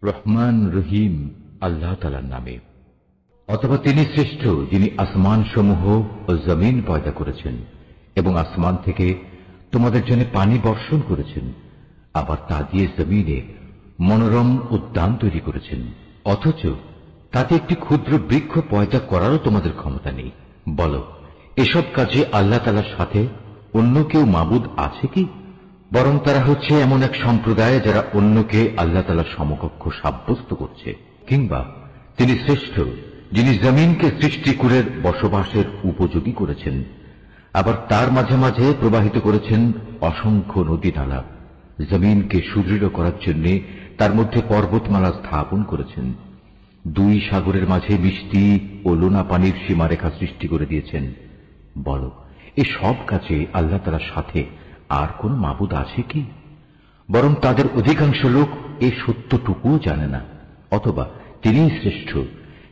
রহমান রহিম আল্লাহ তাআলার নামে। অথবা তিনি শ্রেষ্ঠ, যিনি আসমান সমূহ ও জমিন পয়দা করেছেন এবং আসমান থেকে তোমাদের জন্য পানি বর্ষণ করেছেন, আবার তা দিয়ে জমিনে মনোরম উদ্যান তৈরি করেছেন, অথচ তাতে একটি ক্ষুদ্র বৃক্ষ পয়দা করারও তোমাদের ক্ষমতা নেই। বলো, এসব কাজে আল্লাহ তাআলার সাথে অন্য কেউ মাবুদ আছে কি? বরং তারা হচ্ছে এমন এক সম্প্রদায় যারা অন্যকে আল্লাহ তাআলার সমকক্ষ সাব্যস্ত করছে। কিংবা তিনি শ্রেষ্ঠ, যিনি জমিনকে সৃষ্টিকুলের বসবাসের উপযোগী করেছেন, আবার তার মাঝে মাঝে প্রবাহিত করেছেন অসংখ্য নদী নালা। জমিনকে সুদৃঢ় করার জন্য তার মধ্যে পর্বতমালা স্থাপন করেছেন। দুই সাগরের মাঝে মিষ্টি ও লোনা পানির সীমারেখা সৃষ্টি করে দিয়েছেন। বলো, এ সব কাজে আল্লাহ তাআলার সাথে আর কোন মাবুদ আছে কি? বরং তাদের অধিকাংশ লোক এ সত্যটুকুও জানে না। অথবা তিনিই শ্রেষ্ঠ,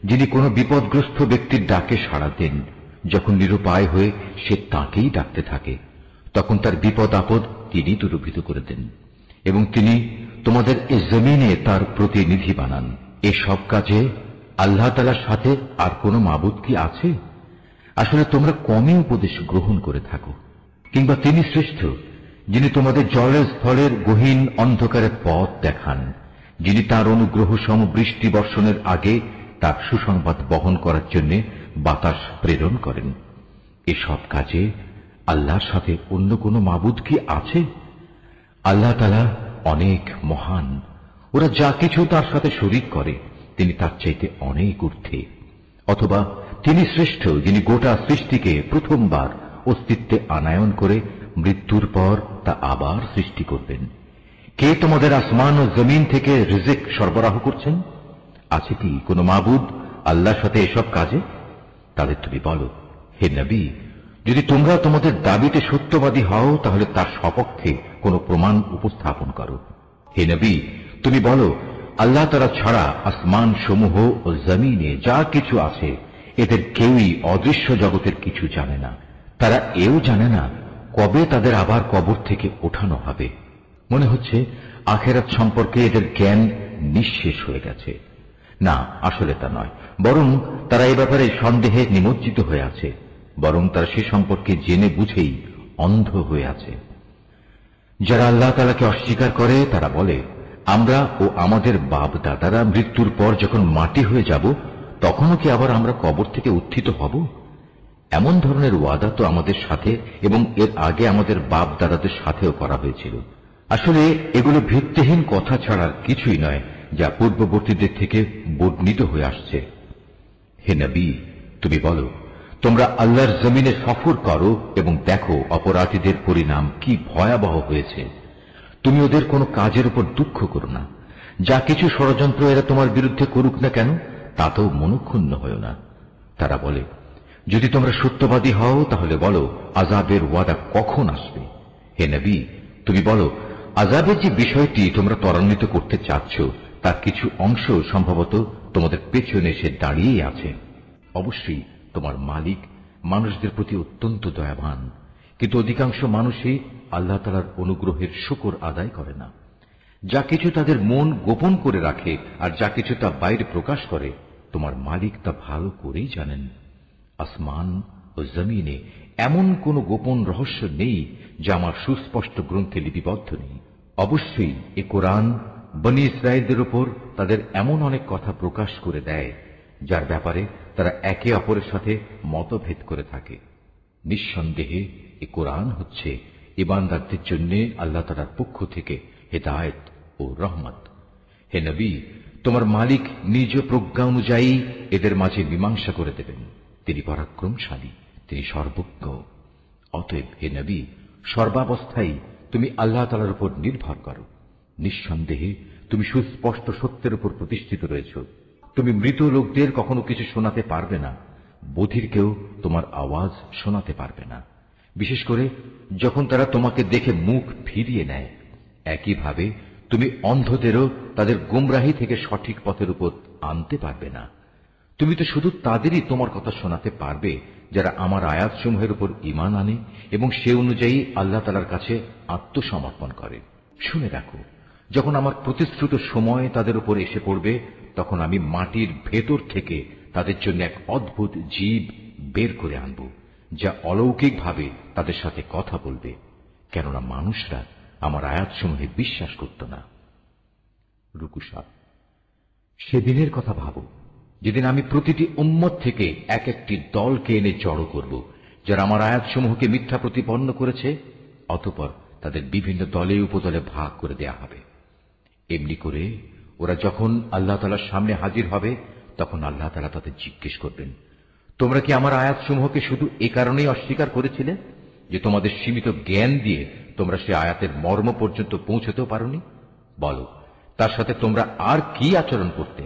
যিনি কোনো বিপদগ্রস্ত ব্যক্তির ডাকে সাড়া দেন। যখন নিরুপায় হয়ে সে তাঁকেই ডাকতে থাকে, তখন তার বিপদ আপদ তিনি দূরীভূত করে দেন, এবং তিনি তোমাদের এ জমিনে তার প্রতিনিধি বানান। এসব কাজে আল্লাহ তাআলার সাথে আর কোন মাবুদ কি আছে? আসলে তোমরা কমই উপদেশ গ্রহণ করে থাকো। কিংবা তিনি শ্রেষ্ঠ, যিনি তোমাদের জলের স্থলের গহীন অন্ধকারের পথ দেখান, যিনি তার অনুগ্রহ সম বৃষ্টি বর্ষণের আগে তার সুসংবাদ বহন করার জন্য বাতাস প্রেরণ করেন। এসব কাজে আল্লাহর সাথে অন্য কোন মাবুদ কি আছে? আল্লাহ তাআলা অনেক মহান। ওরা যা কিছু তার সাথে শরীক করে, তিনি তার চাইতে অনেক ঊর্ধ্বে। অথবা তিনি শ্রেষ্ঠ, যিনি গোটা সৃষ্টিকে প্রথমবার অস্তিত্বে আনায়ন করে মৃত্যুর পর তা আবার সৃষ্টি করবেন। কে তোমাদের আসমান ও জমিন থেকে রিজিক সরবরাহ করছেন? আছে কি কোনো মাবুদ আল্লাহর সাথে এসব কাজে? তাহলে তুমি বলো, হে নবী, যদি তোমরা তোমাদের দাবিতে সত্যবাদী হও, তাহলে তার সপক্ষে কোনো প্রমাণ উপস্থাপন করো। হে নবী, তুমি বলো, আল্লাহ তাআলা ছাড়া আসমান সমূহ ও জমিনে যা কিছু আছে, এদের কেউই অদৃশ্য জগতের কিছু জানে না। তারা এও জানে না কবে তাদের আবার কবর থেকে ওঠানো হবে। মনে হচ্ছে আখিরাত সম্পর্কে এদের জ্ঞান নিঃশেষ হয়ে গেছে। না, আসলে তা নয়, বরং তারা এ ব্যাপারে সন্দেহে নিমজ্জিত হয়ে আছে। বরং তারা সে সম্পর্কে জেনে বুঝেই অন্ধ হয়ে আছে। যারা আল্লাহ তাআলাকে অস্বীকার করে তারা বলে, আমরা ও আমাদের বাপ দাদারা মৃত্যুর পর যখন মাটি হয়ে যাব, তখনও কি আবার আমরা কবর থেকে উত্থিত হব? এমন ধরনের ওয়াদা তো আমাদের সাথে এবং এর আগে আমাদের বাপ দাদাদের সাথেও করা হয়েছিল। আসলে এগুলো ভিত্তিহীন কথা ছাড়া কিছুই নয়, যা পূর্ববর্তীদের থেকে বর্ণিত হয়ে আসছে। হে নবী, তুমি বলো, তোমরা আল্লাহর জমিনে সফর করো এবং দেখো অপরাধীদের পরিণাম কি ভয়াবহ হয়েছে। তুমি ওদের কোনো কাজের উপর দুঃখ করো না। যা কিছু ষড়যন্ত্র এরা তোমার বিরুদ্ধে করুক না কেন, তাতেও মনক্ষুণ্ণ হও না। তারা বলে, যদি তোমরা সত্যবাদী হও তাহলে বলো, আযাবের ওয়াদা কখন আসবে? হে নবী, তুমি বলো, আযাবের যে বিষয়টি তোমরা ত্বরান্বিত করতে চাচ্ছ, তার কিছু অংশ সম্ভবত তোমাদের পেছনে এসে দাঁড়িয়েই আছে। অবশ্যই তোমার মালিক মানুষদের প্রতি অত্যন্ত দয়াবান, কিন্তু অধিকাংশ মানুষই আল্লাহ তাআলার অনুগ্রহের শুকর আদায় করে না। যা কিছু তাদের মন গোপন করে রাখে আর যা কিছু তা বাইরে প্রকাশ করে, তোমার মালিক তা ভালো করেই জানেন। আসমান ও জমিনে এমন কোন গোপন রহস্য নেই যা আমার সুস্পষ্ট গ্রন্থে লিপিবদ্ধ নেই। অবশ্যই এ কোরআন বনী ইসরায়েলদের উপর তাদের এমন অনেক কথা প্রকাশ করে দেয়, যার ব্যাপারে তারা একে অপরের সাথে মতভেদ করে থাকে। নিঃসন্দেহে এ কোরআন হচ্ছে ঈমানদারদের জন্য আল্লাহ তাআলার পক্ষ থেকে হেদায়েত ও রহমত। হে নবী, তোমার মালিক নিজ প্রজ্ঞা অনুযায়ী এদের মাঝে মীমাংসা করে দেবেন। তিনি পরাক্রমশালী, তিনি সর্বজ্ঞ। অতএব হে নবী, সর্বাবস্থায় তুমি আল্লাহ তাআলার উপর নির্ভর করো। নিঃসন্দেহে তুমি সুস্পষ্ট সত্যের উপর প্রতিষ্ঠিত রয়েছ। তুমি মৃত লোকদের কখনো কিছু শোনাতে পারবে না, বধির কেউ তোমার আওয়াজ শোনাতে পারবে না, বিশেষ করে যখন তারা তোমাকে দেখে মুখ ফিরিয়ে নেয়। একইভাবে তুমি অন্ধদেরও তাদের গুমরাহি থেকে সঠিক পথের উপর আনতে পারবে না। তুমি তো শুধু তাদেরই তোমার কথা শোনাতে পারবে যারা আমার আয়াতসমূহের উপর ঈমান আনে এবং সে অনুযায়ী আল্লাহ তাআলার কাছে আত্মসমর্পণ করে। শুনে রাখো, যখন আমার প্রতিশ্রুত সময় তাদের উপর এসে পড়বে, তখন আমি মাটির ভেতর থেকে তাদের জন্য এক অদ্ভুত জীব বের করে আনব, যা অলৌকিকভাবে তাদের সাথে কথা বলবে, কেননা মানুষরা আমার আয়াতসমূহে বিশ্বাস করত না। রুকু 7। সেদিনের কথা ভাবো, যেদিন আমি প্রতিটি উম্মত থেকে এক একটি দলকে এনে জড়ো করব, যারা আমার আয়াতসমূহকে মিথ্যা প্রতিপন্ন করেছে। অতঃপর তাদের বিভিন্ন দলে উপদলে ভাগ করে দেয়া হবে। এমনি করে ওরা যখন আল্লাহ তাআলার সামনে হাজির হবে, তখন আল্লাহ তাআলা তাদের জিজ্ঞেস করবেন, তোমরা কি আমার আয়াতসমূহকে শুধু এ কারণেই অস্বীকার করেছিলে যে তোমাদের সীমিত জ্ঞান দিয়ে তোমরা সে আয়াতের মর্ম পর্যন্ত পৌঁছতেও পারোনি? বলো, তার সাথে তোমরা আর কি আচরণ করতে?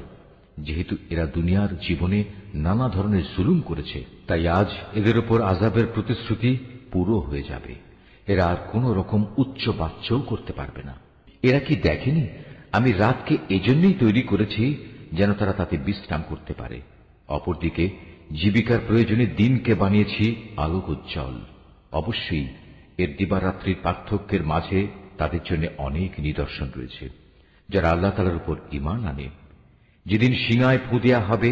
যেহেতু এরা দুনিয়ার জীবনে নানা ধরনের জুলুম করেছে, তাই আজ এদের উপর আযাবের প্রতিশ্রুতি পুরো হয়ে যাবে। এরা আর কোন রকম উচ্চ বাচ্চাও করতে পারবে না। এরা কি দেখেনি আমি রাতকে এজন্যই তৈরি করেছি যেন তারা তাতে বিশ্রাম করতে পারে। অপরদিকে জীবিকার প্রয়োজনে দিনকে বানিয়েছি আলোক উজ্জ্বল। অবশ্যই এর দিবারাত্রির পার্থক্যের মাঝে তাদের জন্য অনেক নিদর্শন রয়েছে, যারা আল্লাহ তাআলার উপর ঈমান আনে। যেদিন সিঙায় ফু দেয়া হবে,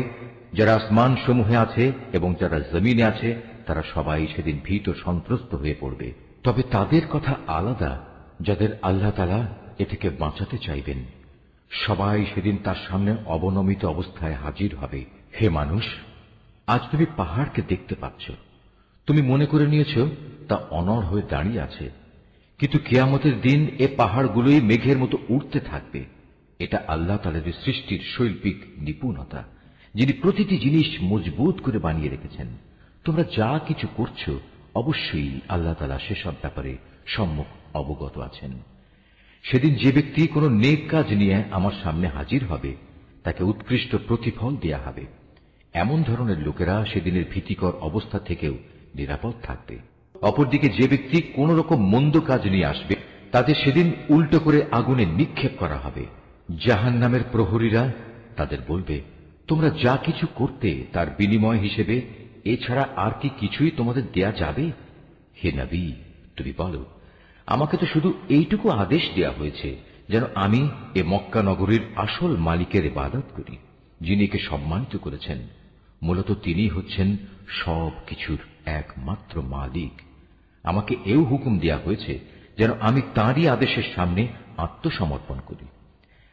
যারা আসমান সমূহে আছে এবং যারা জমিনে আছে, তারা সবাই সেদিন ভীত সন্ত্রস্ত হয়ে পড়বে। তবে তাদের কথা আলাদা, যাদের আল্লাহ তাআলা এ থেকে বাঁচাতে চাইবেন। সবাই সেদিন তার সামনে অবনমিত অবস্থায় হাজির হবে। হে মানুষ, আজ তুমি পাহাড়কে দেখতে পাচ্ছ। তুমি মনে করে নিয়েছ তা অনড় হয়ে দাঁড়িয়ে আছে, কিন্তু কিয়ামতের দিন এ পাহাড়গুলোই মেঘের মতো উড়তে থাকবে। এটা আল্লাহ তাআলার সৃষ্টির শৈল্পিক নিপুণতা, যিনি প্রতিটি জিনিস মজবুত করে বানিয়ে রেখেছেন। তোমরা যা কিছু করছো, অবশ্যই আল্লাহ তাআলা সেসব ব্যাপারে সম্যক অবগত আছেন। সেদিন যে ব্যক্তি কোনো নেক কাজ নিয়ে আমার সামনে হাজির হবে, তাকে উৎকৃষ্ট প্রতিফল দেয়া হবে। এমন ধরনের লোকেরা সেদিনের ভীতিকর অবস্থা থেকেও নিরাপদ থাকবে। অপরদিকে যে ব্যক্তি কোন রকম মন্দ কাজ নিয়ে আসবে, তাদের সেদিন উল্টো করে আগুনে নিক্ষেপ করা হবে। জাহান্নামের প্রহরীরা তাদের বলবে, তোমরা যা কিছু করতে তার বিনিময় হিসেবে এছাড়া আর কি কিছুই তোমাদের দেয়া যাবে? হে নবী, তুমি বলো, আমাকে তো শুধু এইটুকু আদেশ দেয়া হয়েছে যেন আমি এ মক্কা নগরীর আসল মালিকের ইবাদত করি, যিনি একে সম্মানিত করেছেন। মূলত তিনি হচ্ছেন সব কিছুর একমাত্র মালিক। আমাকে এও হুকুম দেয়া হয়েছে যেন আমি তাঁরই আদেশের সামনে আত্মসমর্পণ করি।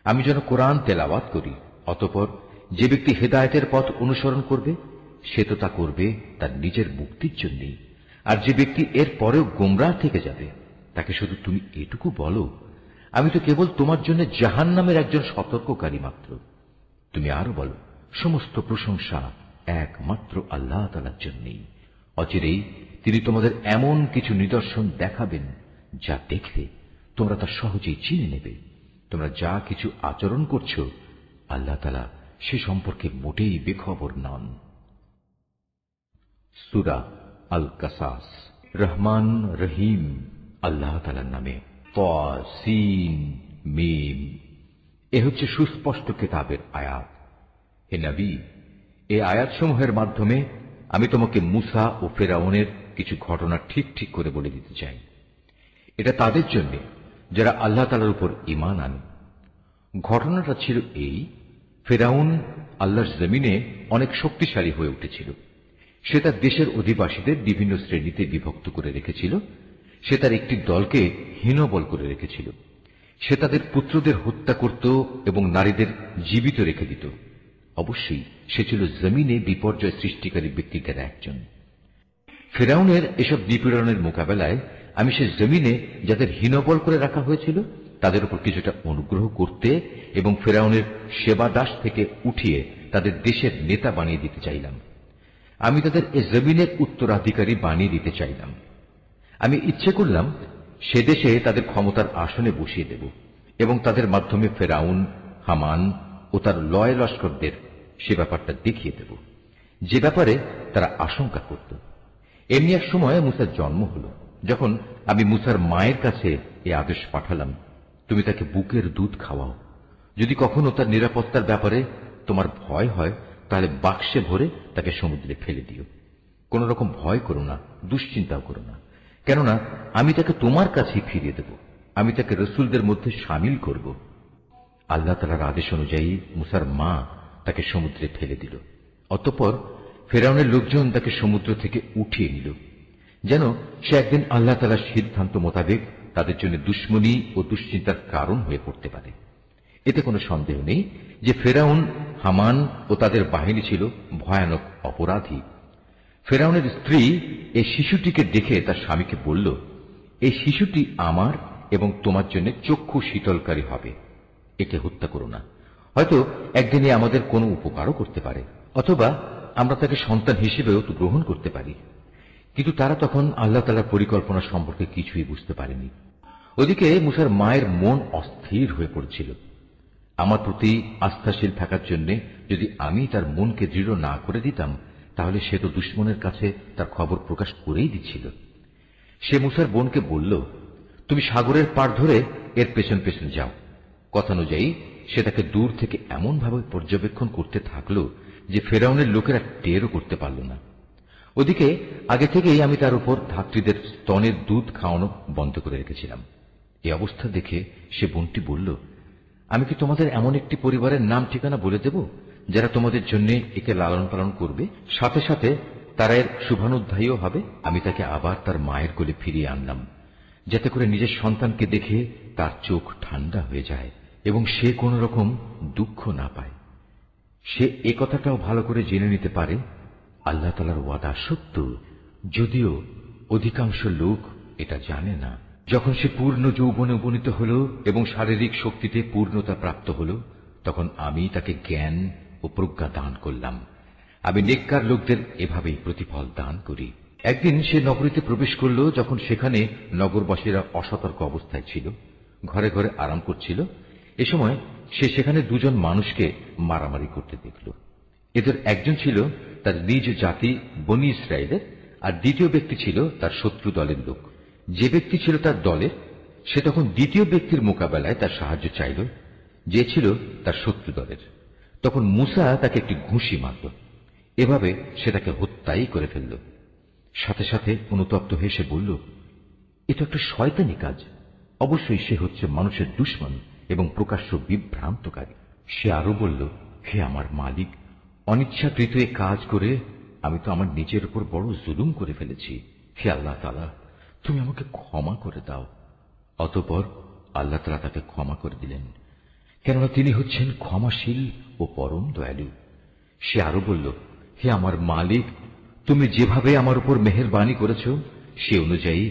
আমি যেন কোরআন তেলাওয়াত করি। অতঃপর যে ব্যক্তি হেদায়েতের পথ অনুসরণ করবে, সে তো তা করবে তার নিজের মুক্তির জন্যই। আর যে ব্যক্তি এর পরেও গোমরাহ থেকে যাবে, তাকে শুধু তুমি এটুকু বলো, আমি তো কেবল তোমার জন্য জাহান্নামের একজন সতর্ককারী মাত্র। তুমি আরো বলো, সমস্ত প্রশংসা একমাত্র আল্লাহ তাআলার জন্যই। অচিরেই তিনি তোমাদের এমন কিছু নিদর্শন দেখাবেন, যা দেখলে তোমরা তা সহজেই চিনে নেবে। তোমরা যা কিছু আচরণ করছো, আল্লাহ তাআলা সে সম্পর্কে মোটেই বেখবর নন। সূরা আল কাসাস। রহমান রহিম আল্লাহ তাআলার নামে। তাসিন মিম। এ হচ্ছে সুস্পষ্ট কিতাবের আয়াত। হে নবী, এই আয়াতসমূহের মাধ্যমে আমি তোমাকে মূসা ও ফিরআউনের কিছু ঘটনা ঠিক ঠিক করে বলে দিতে চাই। এটা তাদের জন্য যারা আল্লাহ তাআলার উপর ঈমান আনে। ঘটনাটা ছিল এই, ফিরআউন আল্লাহর জমিনে অনেক শক্তিশালী হয়ে উঠেছিল। সে তার দেশের অধিবাসীদের বিভিন্ন শ্রেণীতে বিভক্ত করে রেখেছিল। সে তার একটি দলকে হীনবল করে রেখেছিল। সে তাদের পুত্রদের হত্যা করত এবং নারীদের জীবিত রেখে দিত। অবশ্যই সে ছিল জমিনে বিপর্যয় সৃষ্টিকারী ব্যক্তিদের একজন। ফিরআউনের এসব নিপীড়নের মোকাবেলায় আমি সে জমিনে যাদের হীনবল করে রাখা হয়েছিল, তাদের উপর কিছুটা অনুগ্রহ করতে এবং ফিরআউনের সেবা দাস থেকে উঠিয়ে তাদের দেশের নেতা বানিয়ে দিতে চাইলাম। আমি তাদের এ জমিনের উত্তরাধিকারী বানিয়ে দিতে চাইলাম। আমি ইচ্ছে করলাম সে দেশে তাদের ক্ষমতার আসনে বসিয়ে দেব এবং তাদের মাধ্যমে ফিরআউন, হামান ও তার লয় লস্করদের সে ব্যাপারটা দেখিয়ে দেব, যে ব্যাপারে তারা আশঙ্কা করত। এমনি এক সময় মূসার জন্ম হল। যখন আমি মূসার মায়ের কাছে এই আদেশ পাঠালাম, তুমি তাকে বুকের দুধ খাওয়াও। যদি কখনো তার নিরাপত্তার ব্যাপারে তোমার ভয় হয়, তাহলে বাক্সে ভরে তাকে সমুদ্রে ফেলে দিও। কোন রকম ভয় করো না, দুশ্চিন্তাও করো না, কেননা আমি তাকে তোমার কাছেই ফিরিয়ে দেব। আমি তাকে রসুলদের মধ্যে সামিল করব আল্লাহ তাআলার আদেশ অনুযায়ী মুসার মা তাকে সমুদ্রে ফেলে দিল। অতঃপর ফেরাউনের লোকজন তাকে সমুদ্র থেকে উঠিয়ে নিল, যেন সে একদিন আল্লাহ তাআলার সিদ্ধান্ত মোতাবেক তাদের জন্য দুশ্মনী ও দুশ্চিন্তার কারণ হয়ে পড়তে পারে। এতে কোনো সন্দেহ নেই যে ফেরাউন, হামান ও তাদের বাহিনী ছিল ভয়ানক অপরাধী। ফেরাউনের স্ত্রী এই শিশুটিকে দেখে তার স্বামীকে বলল, এই শিশুটি আমার এবং তোমার জন্য চক্ষু শীতলকারী হবে, একে হত্যা করো না। হয়তো একদিনে আমাদের কোনো উপকারও করতে পারে, অথবা আমরা তাকে সন্তান হিসেবেও তো গ্রহণ করতে পারি। কিন্তু তারা তখন আল্লাহ তাআলার পরিকল্পনা সম্পর্কে কিছুই বুঝতে পারেনি। ওদিকে মুসার মায়ের মন অস্থির হয়ে পড়ছিল। আমার প্রতি আস্থাশীল থাকার জন্য যদি আমি তার মনকে দৃঢ় না করে দিতাম, তাহলে সে তো দুশ্মনের কাছে তার খবর প্রকাশ করেই দিচ্ছিল। সে মুসার বোনকে বলল, তুমি সাগরের পাড় ধরে এর পেছন পেছন যাও। কথানুযায়ী সে তাকে দূর থেকে এমনভাবে পর্যবেক্ষণ করতে থাকল যে ফেরাউনের লোকেরা টেরও করতে পারল না। ওদিকে আগে থেকেই আমি তার উপর ধাত্রীদের স্তনের দুধ খাওয়ানো বন্ধ করে রেখেছিলাম। এই অবস্থা দেখে সে বোনটি বলল, আমি কি তোমাদের এমন একটি পরিবারের নাম ঠিকানা বলে দেব যারা তোমাদের জন্য একে লালন পালন করবে, সাথে সাথে তারা এর শুভানুধ্যায়ীও হবে। আমি তাকে আবার তার মায়ের কোলে ফিরিয়ে আনলাম, যাতে করে নিজের সন্তানকে দেখে তার চোখ ঠান্ডা হয়ে যায় এবং সে কোন রকম দুঃখ না পায়। সে এ কথাটাও ভালো করে জেনে নিতে পারে আল্লাহ তাআলার ওয়াদা সত্য, যদিও অধিকাংশ লোক এটা জানে না। যখন সে পূর্ণ যৌবনে উপনীত হল এবং শারীরিক শক্তিতে পূর্ণতা প্রাপ্ত হল, তখন আমি তাকে জ্ঞান ও প্রজ্ঞা দান করলাম। আমি নেককার লোকদের এভাবেই প্রতিফল দান করি। একদিন সে নগরীতে প্রবেশ করল, যখন সেখানে নগরবাসীরা অসতর্ক অবস্থায় ছিল, ঘরে ঘরে আরাম করছিল। এ সময় সে সেখানে দুজন মানুষকে মারামারি করতে দেখল। এদের একজন ছিল তার নিজ জাতি বনী ইসরায়েলের, আর দ্বিতীয় ব্যক্তি ছিল তার শত্রু দলের লোক। যে ব্যক্তি ছিল তার দলের, সে তখন দ্বিতীয় ব্যক্তির মোকাবেলায় তার সাহায্য চাইল, যে ছিল তার শত্রু দলের। তখন মুসা তাকে একটি ঘুষি মারল। এভাবে সে তাকে হত্যাই করে ফেলল। সাথে সাথে অনুতপ্ত হয়ে সে বলল, এটা একটা শয়তানি কাজ। অবশ্যই সে হচ্ছে মানুষের দুশমন এবং প্রকাশ্য বিভ্রান্তকারী। সে আরো বলল, হে আমার মালিক, অনিচ্ছাকৃত এ কাজ করে আমি তো আমার নিজের উপর বড় জুলুম করে ফেলেছি। হে আল্লাহ তাআলা, তুমি আমাকে ক্ষমা করে দাও। অতঃপর আল্লাহ তাআলা তাকে ক্ষমা করে দিলেন, কেননা তিনি হচ্ছেন ক্ষমাশীল ও পরম দয়ালু। সে আরো বলল, হে আমার মালিক, তুমি যেভাবে আমার উপর মেহেরবানি করেছ, সে অনুযায়ী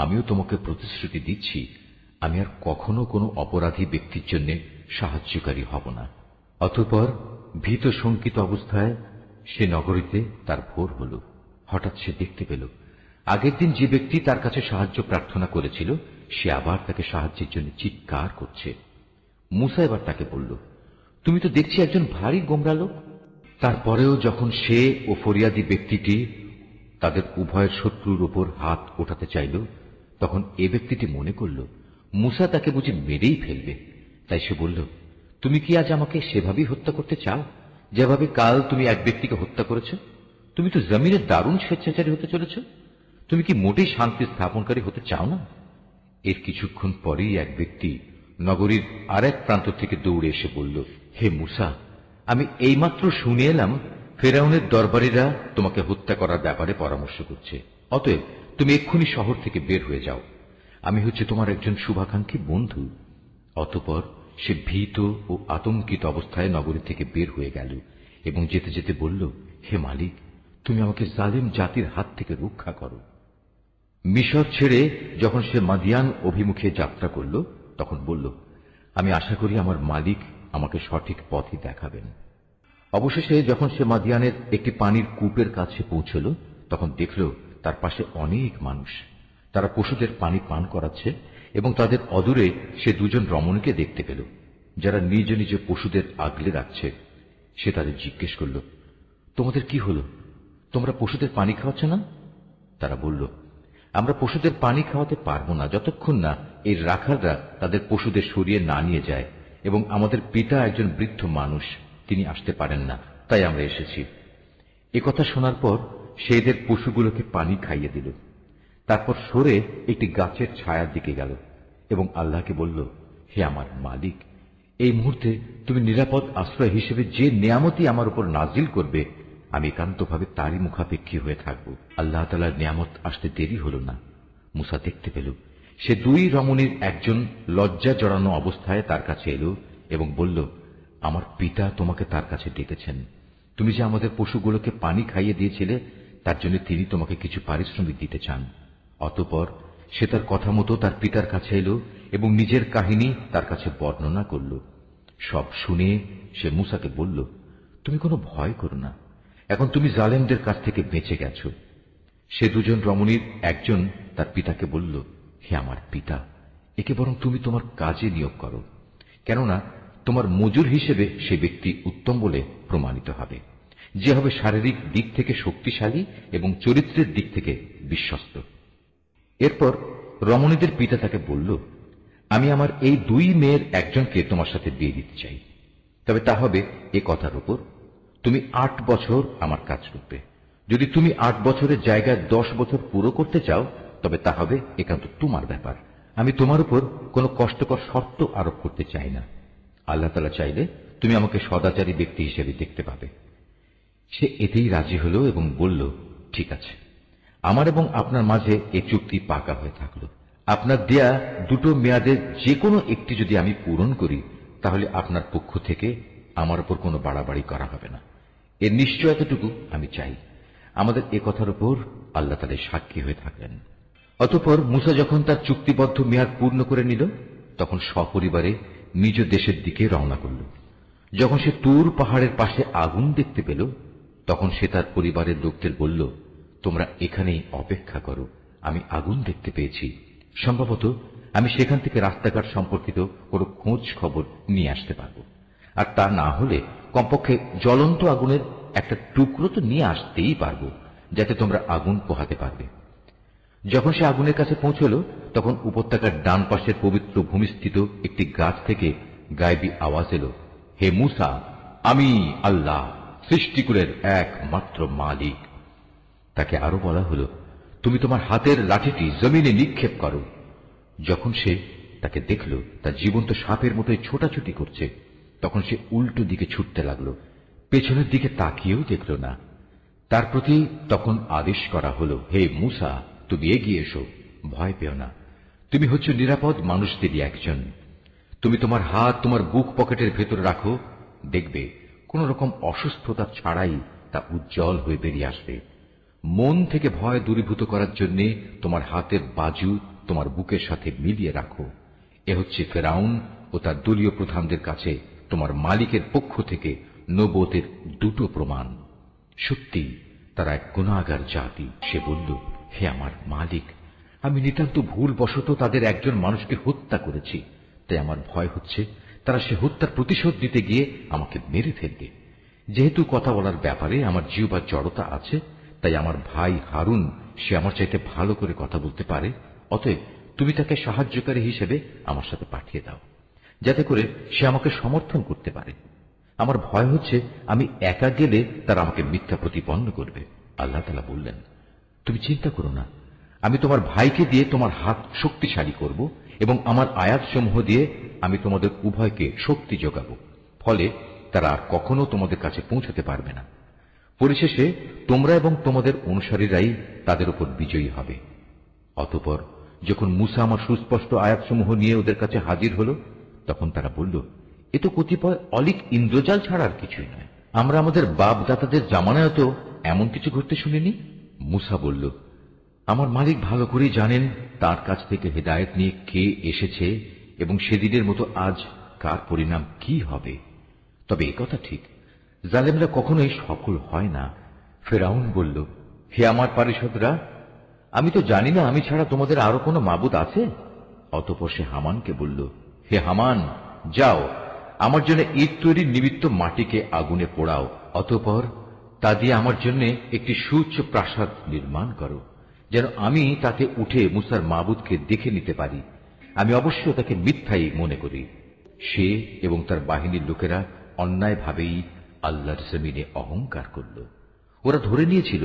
আমিও তোমাকে প্রতিশ্রুতি দিচ্ছি, আমি আর কখনো কোনো অপরাধী ব্যক্তির জন্য সাহায্যকারী হব না। অতঃপর ভীত শঙ্কিত অবস্থায় সে নগরীতে তার ভোর হল। হঠাৎ সে দেখতে পেল আগের দিন যে ব্যক্তি তার কাছে সাহায্য প্রার্থনা করেছিল, সে আবার তাকে সাহায্যের জন্য চিৎকার করছে। মুসা এবার তাকে বলল, তুমি তো দেখছি একজন ভারী গোমরা লোক। তারপরেও যখন সে ও ফরিয়াদি ব্যক্তিটি তাদের উভয়ের শত্রুর উপর হাত ওঠাতে চাইল, তখন এ ব্যক্তিটি মনে করল মুসা তাকে বুঝি মেরেই ফেলবে। তাই সে বলল, তুমি কি আজ আমাকে সেভাবেই হত্যা করতে চাও যেভাবে কাল তুমি এক ব্যক্তিকে হত্যা করেছ? তুমি তো জমিনের দারুণ স্বেচ্ছাচারী হতে চলেছ। তুমি কি মোটেই শান্তি স্থাপনকারী হতে চাও না? এর কিছুক্ষণ পরেই এক ব্যক্তি নগরীর আরেক প্রান্ত থেকে দৌড়ে এসে বলল, হে মুসা, আমি এইমাত্র শুনে এলাম ফেরাউনের দরবারীরা তোমাকে হত্যা করার ব্যাপারে পরামর্শ করছে। অতএব তুমি এক্ষুনি শহর থেকে বের হয়ে যাও। আমি হচ্ছে তোমার একজন শুভাকাঙ্ক্ষী বন্ধু। অতঃপর সে ভীত ও আতঙ্কিত অবস্থায় নগরী থেকে বের হয়ে গেল এবং যেতে যেতে বলল, হে মালিক, তুমি আমাকে জালিম জাতির হাত থেকে রক্ষা করো। মিশর ছেড়ে যখন সে মাদিয়ান অভিমুখে যাত্রা করল, তখন বলল, আমি আশা করি আমার মালিক আমাকে সঠিক পথই দেখাবেন। অবশেষে যখন সে মাদিয়ানের একটি পানির কূপের কাছে পৌঁছল, তখন দেখল তার পাশে অনেক মানুষ। তারা পশুদের পানি পান করাচ্ছে এবং তাদের অদূরে সে দুজন রমণীকে দেখতে পেল, যারা নিজ নিজ পশুদের আগলে রাখছে। সে তাদের জিজ্ঞেস করল, তোমাদের কি হল? তোমরা পশুদের পানি খাওয়াচ্ছ না? তারা বলল, আমরা পশুদের পানি খাওয়াতে পারব না যতক্ষণ না এই রাখালরা তাদের পশুদের সরিয়ে না নিয়ে যায়, এবং আমাদের পিতা একজন বৃদ্ধ মানুষ, তিনি আসতে পারেন না, তাই আমরা এসেছি। একথা শোনার পর সে এদের পশুগুলোকে পানি খাইয়ে দিল। তারপর সরে একটি গাছের ছায়ার দিকে গেল এবং আল্লাহকে বলল, হে আমার মালিক, এই মুহূর্তে তুমি নিরাপদ আশ্রয় হিসেবে যে নিয়ামতি আমার উপর নাজিল করবে, আমি একান্তভাবে তারই মুখাপেক্ষী হয়ে থাকব। আল্লাহ তাআলার নিয়ামত আসতে দেরি হল না। মুসা দেখতে পেল সে দুই রমণীর একজন লজ্জা জড়ানো অবস্থায় তার কাছে এলো এবং বলল, আমার পিতা তোমাকে তার কাছে ডেকেছেন। তুমি যে আমাদের পশুগুলোকে পানি খাইয়ে দিয়েছিলে, তার জন্য তিনি তোমাকে কিছু পারিশ্রমিক দিতে চান। অতঃপর সে তার কথা মতো তার পিতার কাছে এলো এবং নিজের কাহিনী তার কাছে বর্ণনা করল। সব শুনে সে মুসাকে বলল, তুমি কোনো ভয় করো না, এখন তুমি জালেমদের কাছ থেকে বেঁচে গেছ। সে দুজন রমণীর একজন তার পিতাকে বলল, হে আমার পিতা, একে বরং তুমি তোমার কাজে নিয়োগ করো, কেননা তোমার মজুর হিসেবে সে ব্যক্তি উত্তম বলে প্রমাণিত হবে, যে হবে শারীরিক দিক থেকে শক্তিশালী এবং চরিত্রের দিক থেকে বিশ্বস্ত। এরপর রমণীদের পিতা তাকে বলল, আমি আমার এই দুই মেয়ের একজনকে তোমার সাথে বিয়ে দিতে চাই, তবে তা হবে এ কথার উপর তুমি 8 বছর আমার কাজ করবে। যদি তুমি 8 বছরের জায়গায় 10 বছর পুরো করতে চাও, তবে তা হবে একান্ত তোমার ব্যাপার। আমি তোমার উপর কোনো কষ্টকর শর্ত আরোপ করতে চাই না। আল্লাহ তাআলা চাইলে তুমি আমাকে সদাচারী ব্যক্তি হিসেবে দেখতে পাবে। সে এতেই রাজি হল এবং বলল, ঠিক আছে, আমার এবং আপনার মাঝে এ চুক্তি পাকা হয়ে থাকল। আপনার দেয়া দুটো মেয়াদের যে কোনো একটি যদি আমি পূরণ করি, তাহলে আপনার পক্ষ থেকে আমার উপর কোনো বাড়াবাড়ি করা হবে না। এর নিশ্চয়তাটুকু আমি চাই। আমাদের এ কথার উপর আল্লাহ তাআলা সাক্ষী হয়ে থাকলেন। অতঃপর মুসা যখন তার চুক্তিবদ্ধ মেয়াদ পূর্ণ করে নিল, তখন সপরিবারে নিজ দেশের দিকে রওনা করল। যখন সে তুর পাহাড়ের পাশে আগুন দেখতে পেল, তখন সে তার পরিবারের লোকদের বলল, তোমরা এখানেই অপেক্ষা করো, আমি আগুন দেখতে পেয়েছি। সম্ভবত আমি সেখান থেকে রাস্তাঘাট সম্পর্কিত কোনো খোঁজ খবর নিয়ে আসতে পারব, আর তা না হলে কমপক্ষে জ্বলন্ত আগুনের একটা টুকরো তো নিয়ে আসতেই পারব, যাতে তোমরা আগুন পোহাতে পারবে। যখন সে আগুনের কাছে পৌঁছল, তখন উপত্যকার ডান পাশের পবিত্র ভূমিস্থিত একটি গাছ থেকে গায়েবী আওয়াজ এলো, হে মুসা, আমি আল্লাহ, সৃষ্টিকুলের একমাত্র মালিক। তাকে আরো বলা হলো, তুমি তোমার হাতের লাঠিটি জমিনে নিক্ষেপ করো। যখন সে তাকে দেখল তা জীবন্ত সাপের মতোই ছোটাছুটি করছে, তখন সে উল্টো দিকে ছুটতে লাগলো, পেছনের দিকে তাকিয়েও দেখল না। তার প্রতি তখন আদেশ করা হলো, হে মুসা, তুমি এগিয়ে এসো, ভয় পেও না, তুমি হচ্ছে নিরাপদ মানুষদেরই একজন। তুমি তোমার হাত তোমার বুক পকেটের ভেতর রাখো, দেখবে কোন রকম অসুস্থতা ছাড়াই তা উজ্জ্বল হয়ে বেরিয়ে আসবে। মন থেকে ভয় দূরীভূত করার জন্য তোমার হাতের বাজু তোমার বুকের সাথে মিলিয়ে রাখো। এ হচ্ছে ফেরাউন ও তার দলীয় প্রধানদের কাছে তোমার মালিকের পক্ষ থেকে নবুয়তের দুটো প্রমাণ। সত্যি তারা এক গুনাহগার জাতি। সে বলল, হে আমার মালিক, আমি নিতান্ত ভুলবশত তাদের একজন মানুষকে হত্যা করেছি, তাই আমার ভয় হচ্ছে তারা সে হত্যার প্রতিশোধ নিতে গিয়ে আমাকে মেরে ফেলবে। যেহেতু কথা বলার ব্যাপারে আমার জিহ্বার জড়তা আছে, তাই আমার ভাই হারুন সে আমার চাইতে ভালো করে কথা বলতে পারে, অতএব তুমি তাকে সাহায্যকারী হিসেবে আমার সাথে পাঠিয়ে দাও, যাতে করে সে আমাকে সমর্থন করতে পারে। আমার ভয় হচ্ছে আমি একা গেলে তারা আমাকে মিথ্যা প্রতিপন্ন করবে। আল্লাহ তাআলা বললেন, তুমি চিন্তা করো না, আমি তোমার ভাইকে দিয়ে তোমার হাত শক্তিশালী করব এবং আমার আয়াতসমূহ দিয়ে আমি তোমাদের উভয়কে শক্তি যোগাব, ফলে তারা আর কখনো তোমাদের কাছে পৌঁছাতে পারবে না। পরিশেষে তোমরা এবং তোমাদের অনুসারীরাই তাদের উপর বিজয়ী হবে। অতঃপর যখন মুসা আমার সুস্পষ্ট আয়াতসমূহ নিয়ে ওদের কাছে হাজির হল, তখন তারা বলল, এ তো কতিপয় অলিক ইন্দ্রজাল ছাড়া আর কিছুই নয়। আমরা আমাদের বাপ দাতাদের জামানায় তো এমন কিছু ঘটতে শুনিনি। মুসা বলল, আমার মালিক ভালো করেই জানেন তার কাছ থেকে হেদায়েত নিয়ে কে এসেছে এবং সেদিনের মতো আজ কার পরিণাম কি হবে। তবে একথা ঠিক, জালেমরা কখনোই সফল হয় না। ফেরাউন বলল, হে আমার পারিষদরা, আমি তো জানি না আমি ছাড়া তোমাদের আরো কোনো মাবুদ আছে। অতঃপর সে হামানকে বলল, হে হামান, যাও আমার জন্য ইট তৈরির নিমিত্ত মাটিকে আগুনে পোড়াও, অতঃপর তা দিয়ে আমার জন্য একটি সুউচ্চ প্রাসাদ নির্মাণ করো, যেন আমি তাতে উঠে মুসার মাবুদকে দেখে নিতে পারি। আমি অবশ্য তাকে মিথ্যাই মনে করি। সে এবং তার বাহিনীর লোকেরা অন্যায়ভাবেই আল্লাহর জমিনে অহংকার করল। ওরা ধরে নিয়েছিল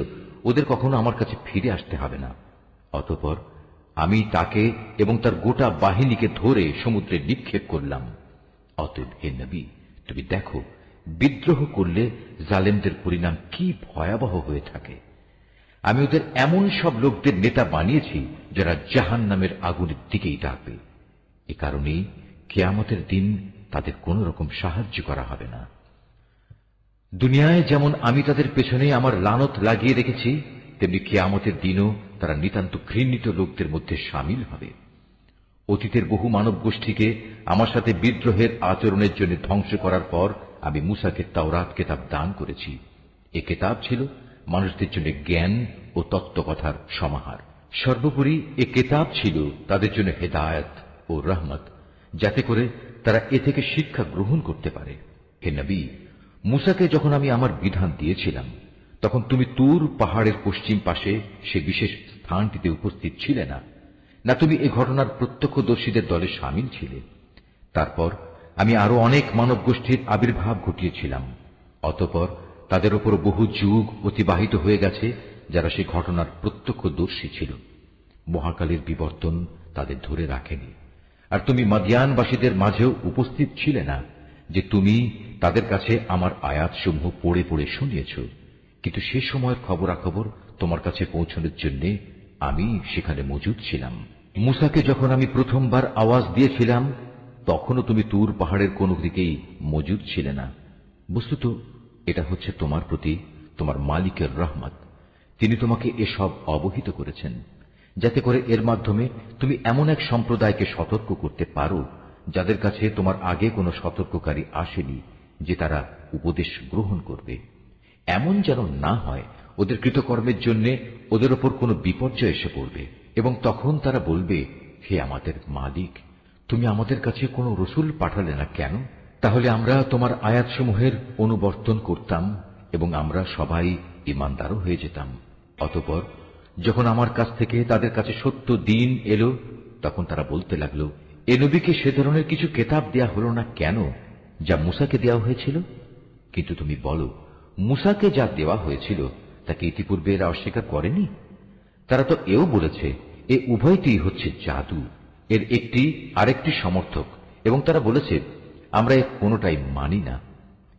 ওদের কখনো আমার কাছে ফিরে আসতে হবে না। অতঃপর আমি তাকে এবং তার গোটা বাহিনীকে ধরে সমুদ্রে নিক্ষেপ করলাম। অতএব হে নবী, তুমি দেখো বিদ্রোহ করলে জালেমদের পরিণাম কি ভয়াবহ হয়ে থাকে। আমি ওদের এমন সব লোকদের নেতা বানিয়েছি যারা জাহান্নামের আগুনের দিকেই ডাকবে। এ কারণেই কিয়ামতের দিন তাদের কোন রকম সাহায্য করা হবে না। দুনিয়ায় যেমন আমি তাদের পেছনে আমার লানত লাগিয়ে রেখেছি, তেমনি কিয়ামতের দিনও তারা নিতান্ত ঘৃণিত লোকদের মধ্যে সামিল হবে। অতীতের বহু মানব গোষ্ঠীকে আমার সাথে বিদ্রোহের আচরণের জন্য ধ্বংস করার পর আমি মূসাকে তাওরাত কেতাব দান করেছি। এ কেতাব ছিল মানুষদের জন্য জ্ঞান ও তত্ত্বকথার সমাহার। সর্বোপরি এ কেতাব ছিল তাদের জন্য হেদায়েত ও রহমত, যাতে করে তারা এ থেকে শিক্ষা গ্রহণ করতে পারে। হে নবী, মূসাকে যখন আমি আমার বিধান দিয়েছিলাম, তখন তুমি তুর পাহাড়ের পশ্চিম পাশে সে বিশেষ স্থানটিতে উপস্থিত ছিলে না, না তুমি এ ঘটনার প্রত্যক্ষদর্শীদের দলে সামিল ছিলে। তারপর আমি আরো অনেক মানব গোষ্ঠীর আবির্ভাব ঘটিয়েছিলাম। অতঃপর তাদের উপর বহু যুগ অতিবাহিত হয়ে গেছে যারা সেই ঘটনার প্রত্যক্ষদর্শী ছিল। মহাকালের বিবর্তন তাদের ধরে রাখেনি। আর তুমি মাদিয়ানবাসীদের মাঝেও উপস্থিত ছিলে না যে তুমি তাদের কাছে আমার আয়াতসমূহ পড়ে পড়ে শুনিয়েছ, কিন্তু সে সময়ের খবরাখবর তোমার কাছে পৌঁছানোর জন্য আমি সেখানে মজুদ ছিলাম। মূসাকে যখন আমি প্রথমবার আওয়াজ দিয়েছিলাম, তখনও তুমি তুর পাহাড়ের কোন দিকেই মজুদ ছিলে না। বস্তুত এটা হচ্ছে তোমার প্রতি তোমার মালিকের রহমত। তিনি তোমাকে এসব অবহিত করেছেন, যাতে করে এর মাধ্যমে তুমি এমন এক সম্প্রদায়কে সতর্ক করতে পারো যাদের কাছে তোমার আগে কোনো সতর্ককারী আসেনি, যে তারা উপদেশ গ্রহণ করবে। এমন যেন না হয় ওদের কৃতকর্মের জন্য ওদের ওপর কোনো বিপর্যয় এসে পড়বে, এবং তখন তারা বলবে, হে আমাদের মালিক, তুমি আমাদের কাছে কোনো রসুল পাঠালে না কেন? তাহলে আমরা তোমার আয়াতসমূহের অনুবর্তন করতাম এবং আমরা সবাই ঈমানদারও হয়ে যেতাম। অতঃপর যখন আমার কাছ থেকে তাদের কাছে সত্য দিন এলো, তখন তারা বলতে লাগলো, এ নবীকে সে ধরনের কিছু কেতাব দেয়া হলো না কেন যা মূসাকে দেওয়া হয়েছিল? কিন্তু তুমি বলো, মূসাকে যা দেওয়া হয়েছিল তাকে ইতিপূর্বে এরা অস্বীকার করেনি। তারা তো এও বলেছে এ উভয়টি হচ্ছে জাদু, এর একটি আরেকটি সমর্থক, এবং তারা বলেছে আমরা এর কোনোটাই মানি না।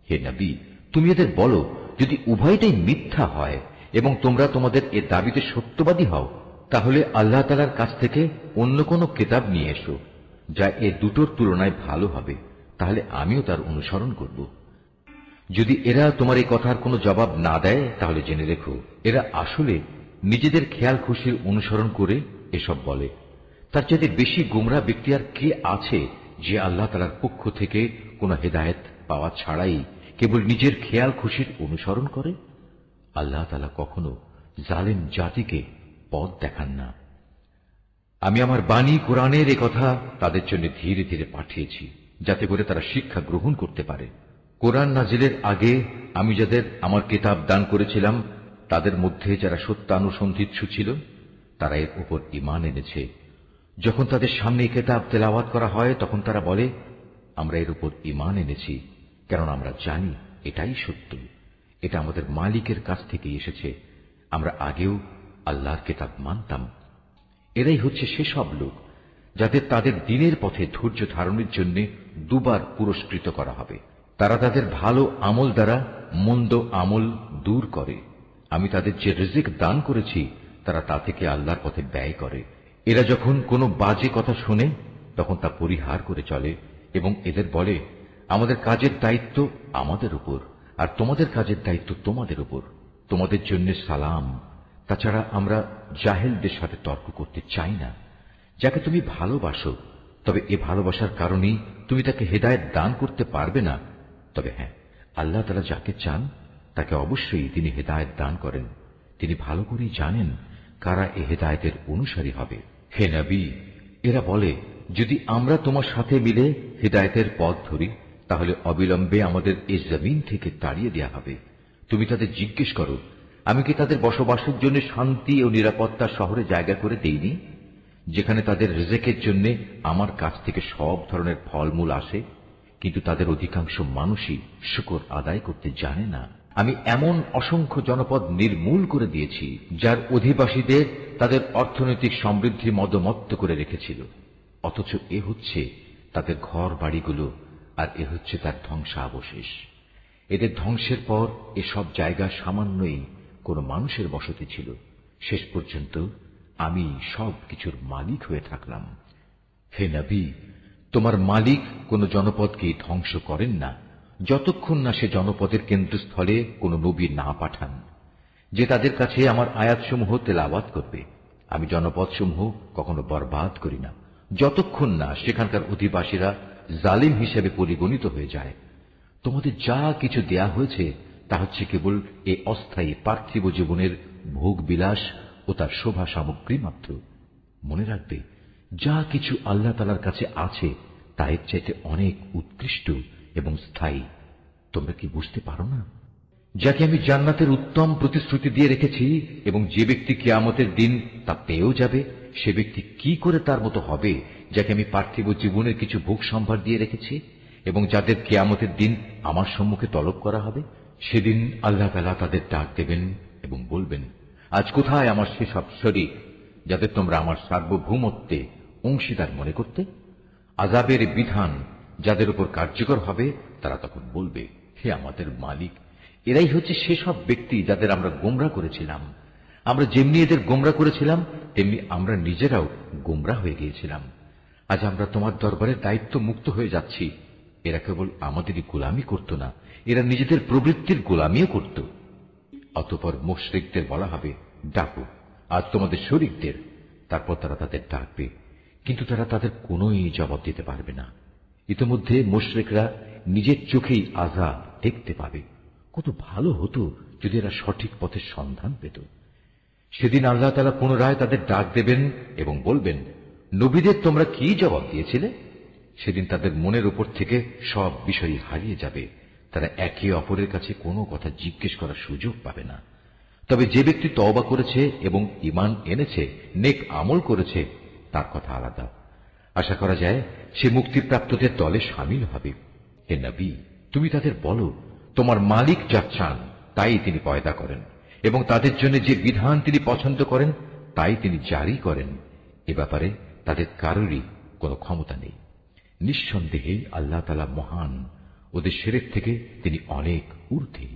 হে নবী, তুমি এদের বলো, যদি উভয়টাই মিথ্যা হয় এবং তোমরা তোমাদের এ দাবিতে সত্যবাদী হও, তাহলে আল্লাহ তাআলার কাছ থেকে অন্য কোনো কিতাব নিয়ে এসো যা এ দুটোর তুলনায় ভালো হবে, তাহলে আমিও তার অনুসরণ করব। যদি এরা তোমার এই কথার কোনো জবাব না দেয়, তাহলে জেনে রেখো এরা আসলে নিজেদের খেয়াল খুশির অনুসরণ করে এসব বলে। তার চাইতে বেশি গোমরা ব্যক্তি আর কে আছে যে আল্লাহ তাআলার পক্ষ থেকে কোনো হেদায়েত পাওয়া ছাড়াই কেবল নিজের খেয়াল খুশির অনুসরণ করে? আল্লাহ তাআলা কখনো জালেম জাতিকে পথ দেখান না। আমি আমার বাণী কোরআনের এ কথা তাদের জন্য ধীরে ধীরে পাঠিয়েছি, যাতে করে তারা শিক্ষা গ্রহণ করতে পারে। কোরআন নাজিলের আগে আমি যাদের আমার কিতাব দান করেছিলাম, তাদের মধ্যে যারা সত্যানুসন্ধিৎসু ছিল, তারা এর উপর ঈমান এনেছে। যখন তাদের সামনে কিতাব তেলাওয়াত করা হয়, তখন তারা বলে, আমরা এর উপর ঈমান এনেছি, কারণ আমরা জানি এটাই সত্য, এটা আমাদের মালিকের কাছ থেকে এসেছে। আমরা আগেও আল্লাহর কিতাব মানতাম। এরাই হচ্ছে সেসব লোক যাদের তাদের দিনের পথে ধৈর্য ধারণের জন্য দুবার পুরস্কৃত করা হবে। তারা তাদের ভালো আমল দ্বারা মন্দ আমল দূর করে। আমি তাদের যে রিজিক দান করেছি, তারা তা থেকে আল্লাহর পথে ব্যয় করে। এরা যখন কোনো বাজে কথা শোনে, তখন তা পরিহার করে চলে এবং এদের বলে, আমাদের কাজের দায়িত্ব আমাদের উপর, আর তোমাদের কাজের দায়িত্ব তোমাদের উপর। তোমাদের জন্য সালাম। তাছাড়া আমরা জাহেলদের সাথে তর্ক করতে চাই না। যাকে তুমি ভালোবাসো, তবে এ ভালোবাসার কারণেই তুমি তাকে হেদায়েত দান করতে পারবে না। তবে হ্যাঁ, আল্লাহ তাআলা যাকে চান তাকে অবশ্যই তিনি হেদায়েত দান করেন। তিনি ভালো করেই জানেন কারা এ হেদায়েতের অনুসারী হবে। হে নবী, এরা বলে, যদি আমরা তোমার সাথে মিলে হেদায়েতের পথ ধরি, তাহলে অবিলম্বে আমাদের এই জমিন থেকে তাড়িয়ে দেয়া হবে। তুমি তাদের জিজ্ঞেস করো, আমি কি তাদের বসবাসের জন্য শান্তি ও নিরাপত্তার শহরে জায়গা করে দেইনি, যেখানে তাদের রিজিকের জন্য আমার কাছ থেকে সব ধরনের ফলমূল আসে? কিন্তু তাদের অধিকাংশ মানুষই শুকর আদায় করতে জানে না। আমি এমন অসংখ্য জনপদ নির্মূল করে দিয়েছি, যার অধিবাসীদের তাদের অর্থনৈতিক সমৃদ্ধি মদমত্ত করে রেখেছিল, অথচ এ হচ্ছে তাদের ঘর বাড়িগুলো, আর এ হচ্ছে তার ধ্বংসাবশেষ। এদের ধ্বংসের পর এসব জায়গা সামান্যই কোন মানুষের বসতি ছিল। শেষ পর্যন্ত আমি সব কিছুর মালিক হয়ে থাকলাম। হে নবী, তোমার মালিক কোন জনপদকে ধ্বংস করেন না যতক্ষণ না সে জনপদের কেন্দ্রস্থলে কোন নবী না পাঠান, যে তাদের কাছে আমার আয়াতসমূহ তেলাওয়াত করবে। আমি জনপদসমূহ কখনো বরবাদ করি না যতক্ষণ না সেখানকার অধিবাসীরা জালিম হিসেবে পরিগণিত হয়ে যায়। তোমাদের যা কিছু দেয়া হয়েছে তা হচ্ছে কেবল এই অস্থায়ী পার্থিব জীবনের ভোগ বিলাস ও তার শোভা সামগ্রী মাত্র। মনে রাখবে, যা কিছু আল্লাহ তাআলার কাছে আছে তা এর চাইতে অনেক উৎকৃষ্ট এবং স্থায়ী। তোমরা কি বুঝতে পারো না? যাকে আমি জান্নাতের উত্তম প্রতিশ্রুতি দিয়ে রেখেছি এবং যে ব্যক্তি কিয়ামতের দিন তা পেয়েও যাবে, সে ব্যক্তি কি করে তার মতো হবে যাকে আমি পার্থিব জীবনের কিছু ভোগ সম্ভার দিয়ে রেখেছি এবং যাদের কিয়ামতের দিন আমার সম্মুখে তলব করা হবে? সেদিন আল্লাহ তাআলা তাদের ডাক দেবেন এবং বলবেন, আজ কোথায় আমার সেসব শরীক যাদের তোমরা আমার সার্বভৌমত্বে অংশীদার মনে করতে? আযাবের বিধান যাদের উপর কার্যকর হবে তারা তখন বলবে, হে আমাদের মালিক, এরাই হচ্ছে সেসব ব্যক্তি যাদের আমরা গোমরা করেছিলাম। আমরা যেমনি এদের গোমরা করেছিলাম তেমনি আমরা নিজেরাও গোমরা হয়ে গিয়েছিলাম। আজ আমরা তোমার দরবারে দায়িত্ব মুক্ত হয়ে যাচ্ছি। এরা কেবল আমাদেরই গোলামি করত না, এরা নিজেদের প্রবৃত্তির গোলামিও করত। অতঃপর মুশরিকদের বলা হবে, ডাকো আজ তোমাদের শরীকদের। তারপর তারা তাদের ডাকবে, কিন্তু তারা তাদের কোনোই জবাব দিতে পারবে না। ইতিমধ্যে মুশরিকরা নিজের চোখেই আযাব দেখতে পাবে। কত ভালো হতো যদি এরা সঠিক পথের সন্ধান পেত। সেদিন আল্লাহ তাআলা পুনরায় তাদের ডাক দেবেন এবং বলবেন, নবীদের তোমরা কি জবাব দিয়েছিলে? সেদিন তাদের মনের উপর থেকে সব বিষয় হারিয়ে যাবে। তারা একে অপরের কাছে কোনো কথা জিজ্ঞেস করার সুযোগ পাবে না। তবে যে ব্যক্তি তওবা করেছে এবং ঈমান এনেছে, নেক আমল করেছে, তার কথা আলাদা। আশা করা যায় সে মুক্তিপ্রাপ্তদের দলে শামিল হবে। হে নবী, তুমি তাদের বলো, তোমার মালিক যা চান তাই তিনি পয়দা করেন এবং তাদের জন্য যে বিধান তিনি পছন্দ করেন তাই তিনি জারি করেন। এ ব্যাপারে তাদের কারোরই কোনো ক্ষমতা নেই। নিঃসন্দেহে আল্লাহ তাআলা মহান, ওদের শিরক থেকে তিনি অনেক ঊর্ধ্বে।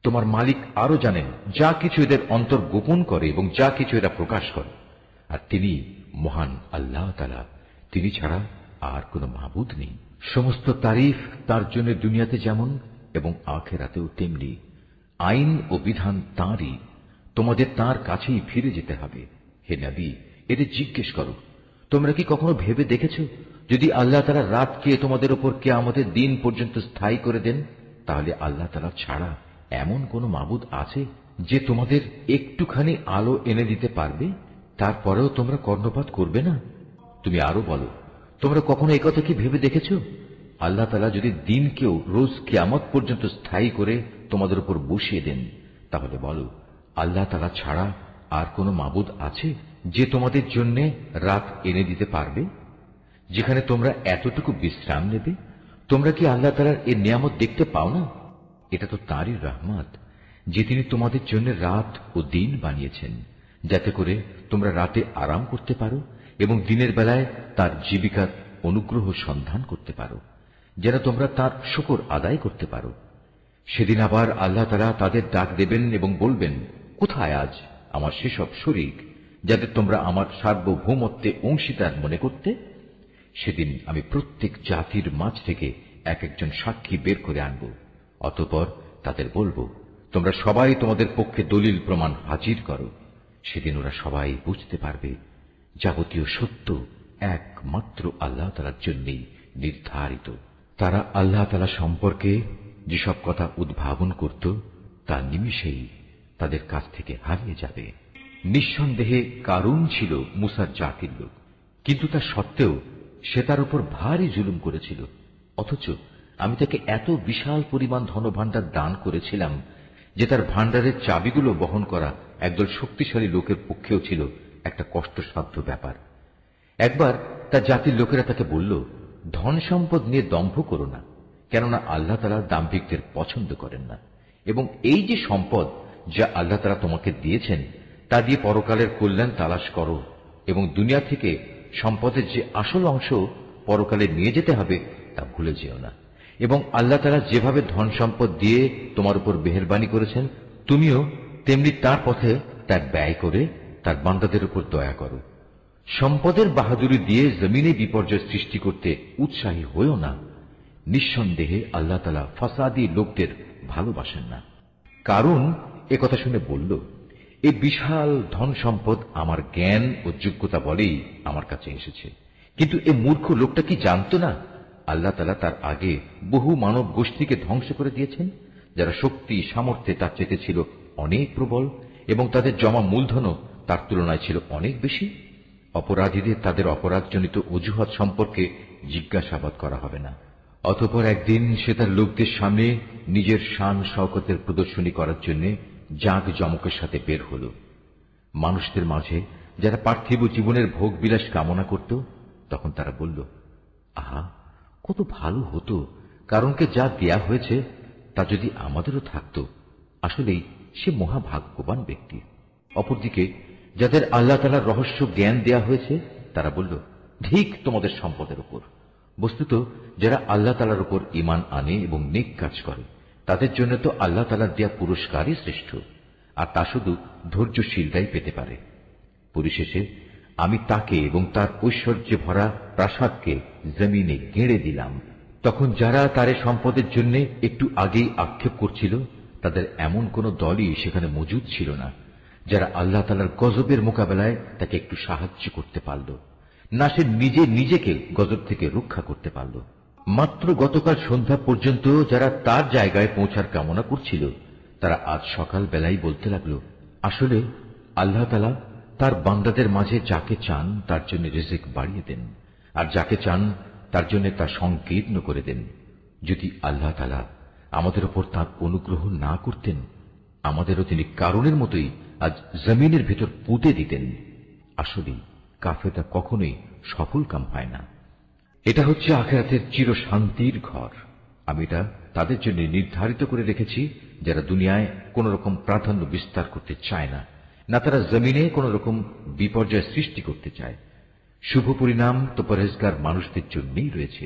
তোমার মালিক আরো জানেন যা কিছু এদের অন্তর গোপন করে এবং যা কিছু এরা প্রকাশ করে। আর তিনি মহান আল্লাহ তাআলা, তিনি ছাড়া আর কোনো মাবুদ নেই। সমস্ত তারিফ তার জন্য দুনিয়াতে যেমন এবং আখিরাতেও তেমনি। আইন ও বিধান তাঁরই, তোমাদের তাঁর কাছেই ফিরে যেতে হবে। হে নবী, এদের জিজ্ঞেস করো, তোমরা কি কখনো ভেবে দেখেছ, যদি আল্লাহ তাআলা রাতকে তোমাদের উপর কিয়ামতের দিন পর্যন্ত স্থায়ী করে দেন, তাহলে আল্লাহ তাআলা ছাড়া এমন কোন মাবুদ আছে যে তোমাদের একটুখানি আলো এনে দিতে পারবে? তারপরেও তোমরা কর্ণপাত করবে না? তুমি আরো বলো, তোমরা কখনো একথা কি ভেবে দেখেছ, আল্লাহ তাআলা যদি দিনকেও রোজ কিয়ামত পর্যন্ত স্থায়ী করে তোমাদের উপর বসিয়ে দেন, তাহলে বলো, আল্লাহ তাআলা ছাড়া আর কোন মাবুদ আছে যে তোমাদের জন্য রাত এনে দিতে পারবে, যেখানে তোমরা এতটুকু বিশ্রাম নেবে? তোমরা কি আল্লাহ তাআলার এই নিয়ামত দেখতে পাও না? এটা তো তাঁরই রহমত যে তিনি তোমাদের জন্য রাত ও দিন বানিয়েছেন, যাতে করে তোমরা রাতে আরাম করতে পারো এবং দিনের বেলায় তার জীবিকার অনুগ্রহ সন্ধান করতে পারো, যেন তোমরা তার শুকর আদায় করতে পারো। সেদিন আবার আল্লাহ তাআলা তাদের ডাক দেবেন এবং বলবেন, কোথায় আজ আমার সেসব শরীক যাদের তোমরা আমার সার্বভৌমত্বে অংশীদার মনে করতে? সেদিন আমি প্রত্যেক জাতির মাঝ থেকে এক একজন সাক্ষী বের করে আনব। অতঃপর তাদের বলবো, তোমরা সবাই তোমাদের পক্ষে দলিল প্রমাণ হাজির করো। সেদিন ওরা সবাই বুঝতে পারবে যাবতীয় সত্য একমাত্র আল্লাহ তাআলার জন্যই নির্ধারিত। তারা আল্লাহ তাআলা সম্পর্কে যেসব কথা উদ্ভাবন করত তা নিমিষেই তাদের কাছ থেকে হারিয়ে যাবে। নিঃসন্দেহে কারুন ছিল মুসার জাতির লোক, কিন্তু তা সত্ত্বেও সে তার উপর ভারী জুলুম করেছিল। অথচ আমি তাকে এত বিশাল পরিমাণ ধনভাণ্ডার দান করেছিলাম যে তার ভাণ্ডারের চাবিগুলো বহন করা একদল শক্তিশালী লোকের পক্ষেও ছিল একটা কষ্টসাধ্য ব্যাপার। একবার তার জাতির লোকেরা তাকে বলল, ধন সম্পদ নিয়ে দম্ভ করো না, কেননা আল্লাহ তাআলা দাম্ভিকদের পছন্দ করেন না, এবং এই যে সম্পদ যা আল্লাহ তাআলা তোমাকে দিয়েছেন তা দিয়ে পরকালের কল্যাণ তালাশ করো, এবং দুনিয়া থেকে সম্পদের যে আসল অংশ পরকালে নিয়ে যেতে হবে তা ভুলে যেও না। এবং আল্লাহ তাআলা যেভাবে ধন সম্পদ দিয়ে তোমার উপর মেহেরবানি করেছেন, তুমিও তেমনি তার পথে তা ব্যয় করে তার বান্দাদের উপর দয়া করো। সম্পদের বাহাদুরি দিয়ে জমিনে বিপর্যয় সৃষ্টি করতে উৎসাহী হয়েও না। নিঃসন্দেহে আল্লাহ তাআলা ফাসাদি লোকদের ভালোবাসেন না। কারণ একথা শুনে বলল, এই বিশাল ধন সম্পদ আমার জ্ঞান ও যোগ্যতা বলেই আমার কাছে এসেছে। কিন্তু এ মূর্খ লোকটা কি জানত না আল্লাহ তাআলা তার আগে বহু মানব গোষ্ঠীকে ধ্বংস করে দিয়েছেন, যারা শক্তি সামর্থ্যে তার চেয়ে ছিল অনেক প্রবল এবং তাদের জমা মূলধনও তার তুলনায় ছিল অনেক বেশি। অপরাধীদের তাদের অপরাধজনিত অজুহাত সম্পর্কে জিজ্ঞাসাবাদ করা হবে না। অতঃপর একদিন সে তার লোকদের সামনে নিজের শান শওকতের প্রদর্শনী করার জন্য জাঁক জমকের সাথে বের হল। মানুষদের মাঝে যারা পার্থিব জীবনের ভোগ বিলাস কামনা করত, তখন তারা বলল, আহা, কত ভালো হতো কারণকে যা দেয়া হয়েছে তা যদি আমাদেরও থাকত। আসলেই সে মহাভাগ্যবান ব্যক্তি। অপরদিকে যাদের আল্লাহ তাআলার রহস্য জ্ঞান দেয়া হয়েছে, তারা বলল, ঠিক তোমাদের সম্পদের উপর। বস্তুত যারা আল্লাহ তাআলার উপর ঈমান আনে এবং নেক কাজ করে, তাদের জন্য তো আল্লাহ তাআলার দেয়া পুরস্কারই শ্রেষ্ঠ, আর তা শুধু ধৈর্যশীলরাই পেতে পারে। পরিশেষে আমি তাকে এবং তার ঐশ্বর্যে ভরা প্রাসাদকে জমিনে গেঁড়ে দিলাম। তখন যারা তার সম্পদের জন্য একটু আগেই আক্ষেপ করছিল, তাদের এমন কোন দলই সেখানে মজুদ ছিল না যারা আল্লাহ তাআলার গজবের মোকাবেলায় তাকে একটু সাহায্য করতে পারল, না সে নিজে নিজেকে গজব থেকে রক্ষা করতে পারল। মাত্র গতকাল সন্ধ্যা পর্যন্ত যারা তার জায়গায় পৌঁছার কামনা করছিল, তারা আজ সকাল বেলায় বলতে লাগলো, আসলে আল্লাহ তাআলা তার বান্দাদের মাঝে যাকে চান তার জন্য রিজিক বাড়িয়ে দেন, আর যাকে চান তার জন্য তা সংকীর্ণ করে দেন। যদি আল্লাহ তাআলা আমাদের উপর তাঁর অনুগ্রহ না করতেন, আমাদেরও তিনি কারণের মতোই আজ জমিনের ভেতর পুঁতে দিতেন। আসলে কাফেররা কখনোই সফল কাম হয় না। এটা হচ্ছে আখিরাতের চির শান্তির ঘর। আমি এটা তাদের জন্য নির্ধারিত করে রেখেছি যারা দুনিয়ায় কোন রকম প্রাধান্য বিস্তার করতে চায় না, না তারা জমিনে কোন রকম বিপর্যয় সৃষ্টি করতে চায়। শুভ পরিণাম তো পরহেজগার মানুষদের জন্যই রয়েছে।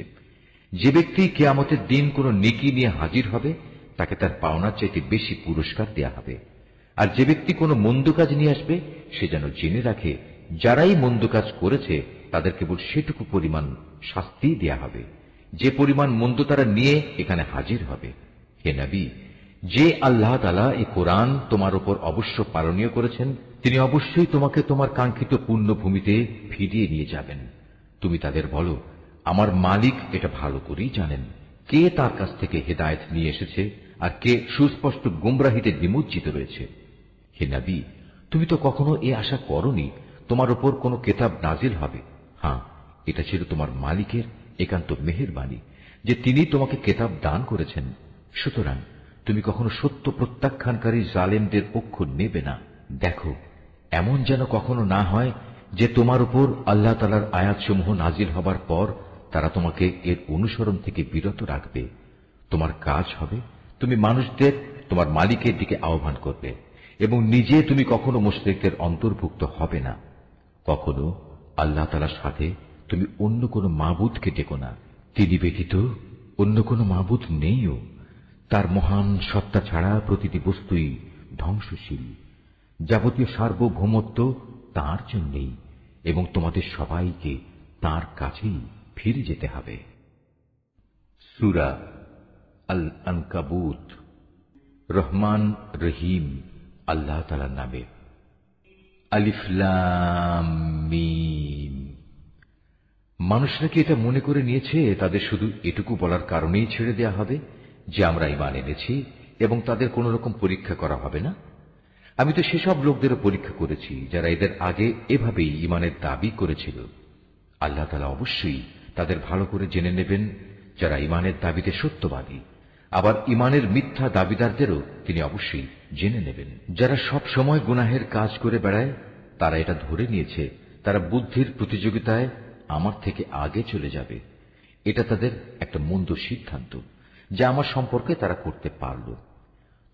যে ব্যক্তি কিয়ামতের দিন কোন নেকি নিয়ে হাজির হবে, তাকে তার পাওনার চাইতে বেশি পুরস্কার দেয়া হবে। আর যে ব্যক্তি কোনো মন্দ কাজ নিয়ে আসবে, সে যেন জেনে রাখে যারাই মন্দ কাজ করেছে তাদের কেবল সেটুকু পরিমাণ শাস্তি দেয়া হবে, যে পরিমাণ মন্দ তারা নিয়ে এখানে হাজির হবে। হে নবী, যে আল্লাহ তাআলা এই কোরআন তোমার উপর অবশ্য পালনীয় করেছেন, তিনি অবশ্যই তোমাকে তোমার কাঙ্ক্ষিত পুণ্যভূমিতে ফিরিয়ে নিয়ে যাবেন। তুমি তাদের বলো, আমার মালিক এটা ভালো করেই জানেন কে তার কাছ থেকে হেদায়েত নিয়ে এসেছে আর কে সুস্পষ্ট গুমরাহিতে নিমজ্জিত রয়েছে। হে নবী, তুমি তো কখনো এ আশা করনি তোমার উপর কোনো কিতাব নাজিল হবে। হ্যাঁ, এটা ছিল তোমার মালিকের একান্ত মেহেরবানি যে তিনি তোমাকে কিতাব দান করেছেন। সুতরাং তুমি কখনো সত্য প্রত্যাখ্যানকারী জালেমদের পক্ষ নেবে না। দেখো, এমন যেন কখনো না হয় যে তোমার উপর আল্লাহ তাআলার আয়াতসমূহ নাজিল হবার পর তারা তোমাকে এর অনুসরণ থেকে বিরত রাখবে। তোমার কাজ হবে তুমি মানুষদের তোমার মালিকের দিকে আহ্বান করবে এবং নিজে তুমি কখনো মুশরিকদের অন্তর্ভুক্ত হবে না। কখনো আল্লাহ তাআলার সাথে তুমি অন্য কোনো মাবুদকে ডেকো না। তিনি ব্যতীত অন্য কোনো মাবুদ নেইও। তার মহান সত্তা ছাড়া প্রতিটি বস্তুই ধ্বংসশীল। যাবতীয় সার্বভৌমত্ব তাঁর জন্যই এবং তোমাদের সবাইকে তাঁর কাছেই ফিরে যেতে হবে। সূরা আল আনকাবুত। রহমান রহিম আল্লাহ তাআলার নামে। আলিফ লাম মিম। মানুষরা কি এটা মনে করে নিয়েছে তাদের শুধু এটুকু বলার কারণেই ছেড়ে দেয়া হবে যে আমরা ঈমান এনেছি এবং তাদের কোন রকম পরীক্ষা করা হবে না? আমি তো সেসব লোকদেরও পরীক্ষা করেছি যারা এদের আগে এভাবেই ঈমানের দাবি করেছিল। আল্লাহ তাআলা অবশ্যই তাদের ভালো করে জেনে নেবেন যারা ঈমানের দাবিতে সত্যবাদী। আবার ঈমানের মিথ্যা দাবিদারদেরও তিনি অবশ্যই জেনে নেবেন। যারা সব সময় গুনাহের কাজ করে বেড়ায়, তারা এটা ধরে নিয়েছে তারা বুদ্ধির প্রতিযোগিতায় আমার থেকে আগে চলে যাবে। এটা তাদের একটা মন্দ সিদ্ধান্ত যা আমার সম্পর্কে তারা করতে পারল।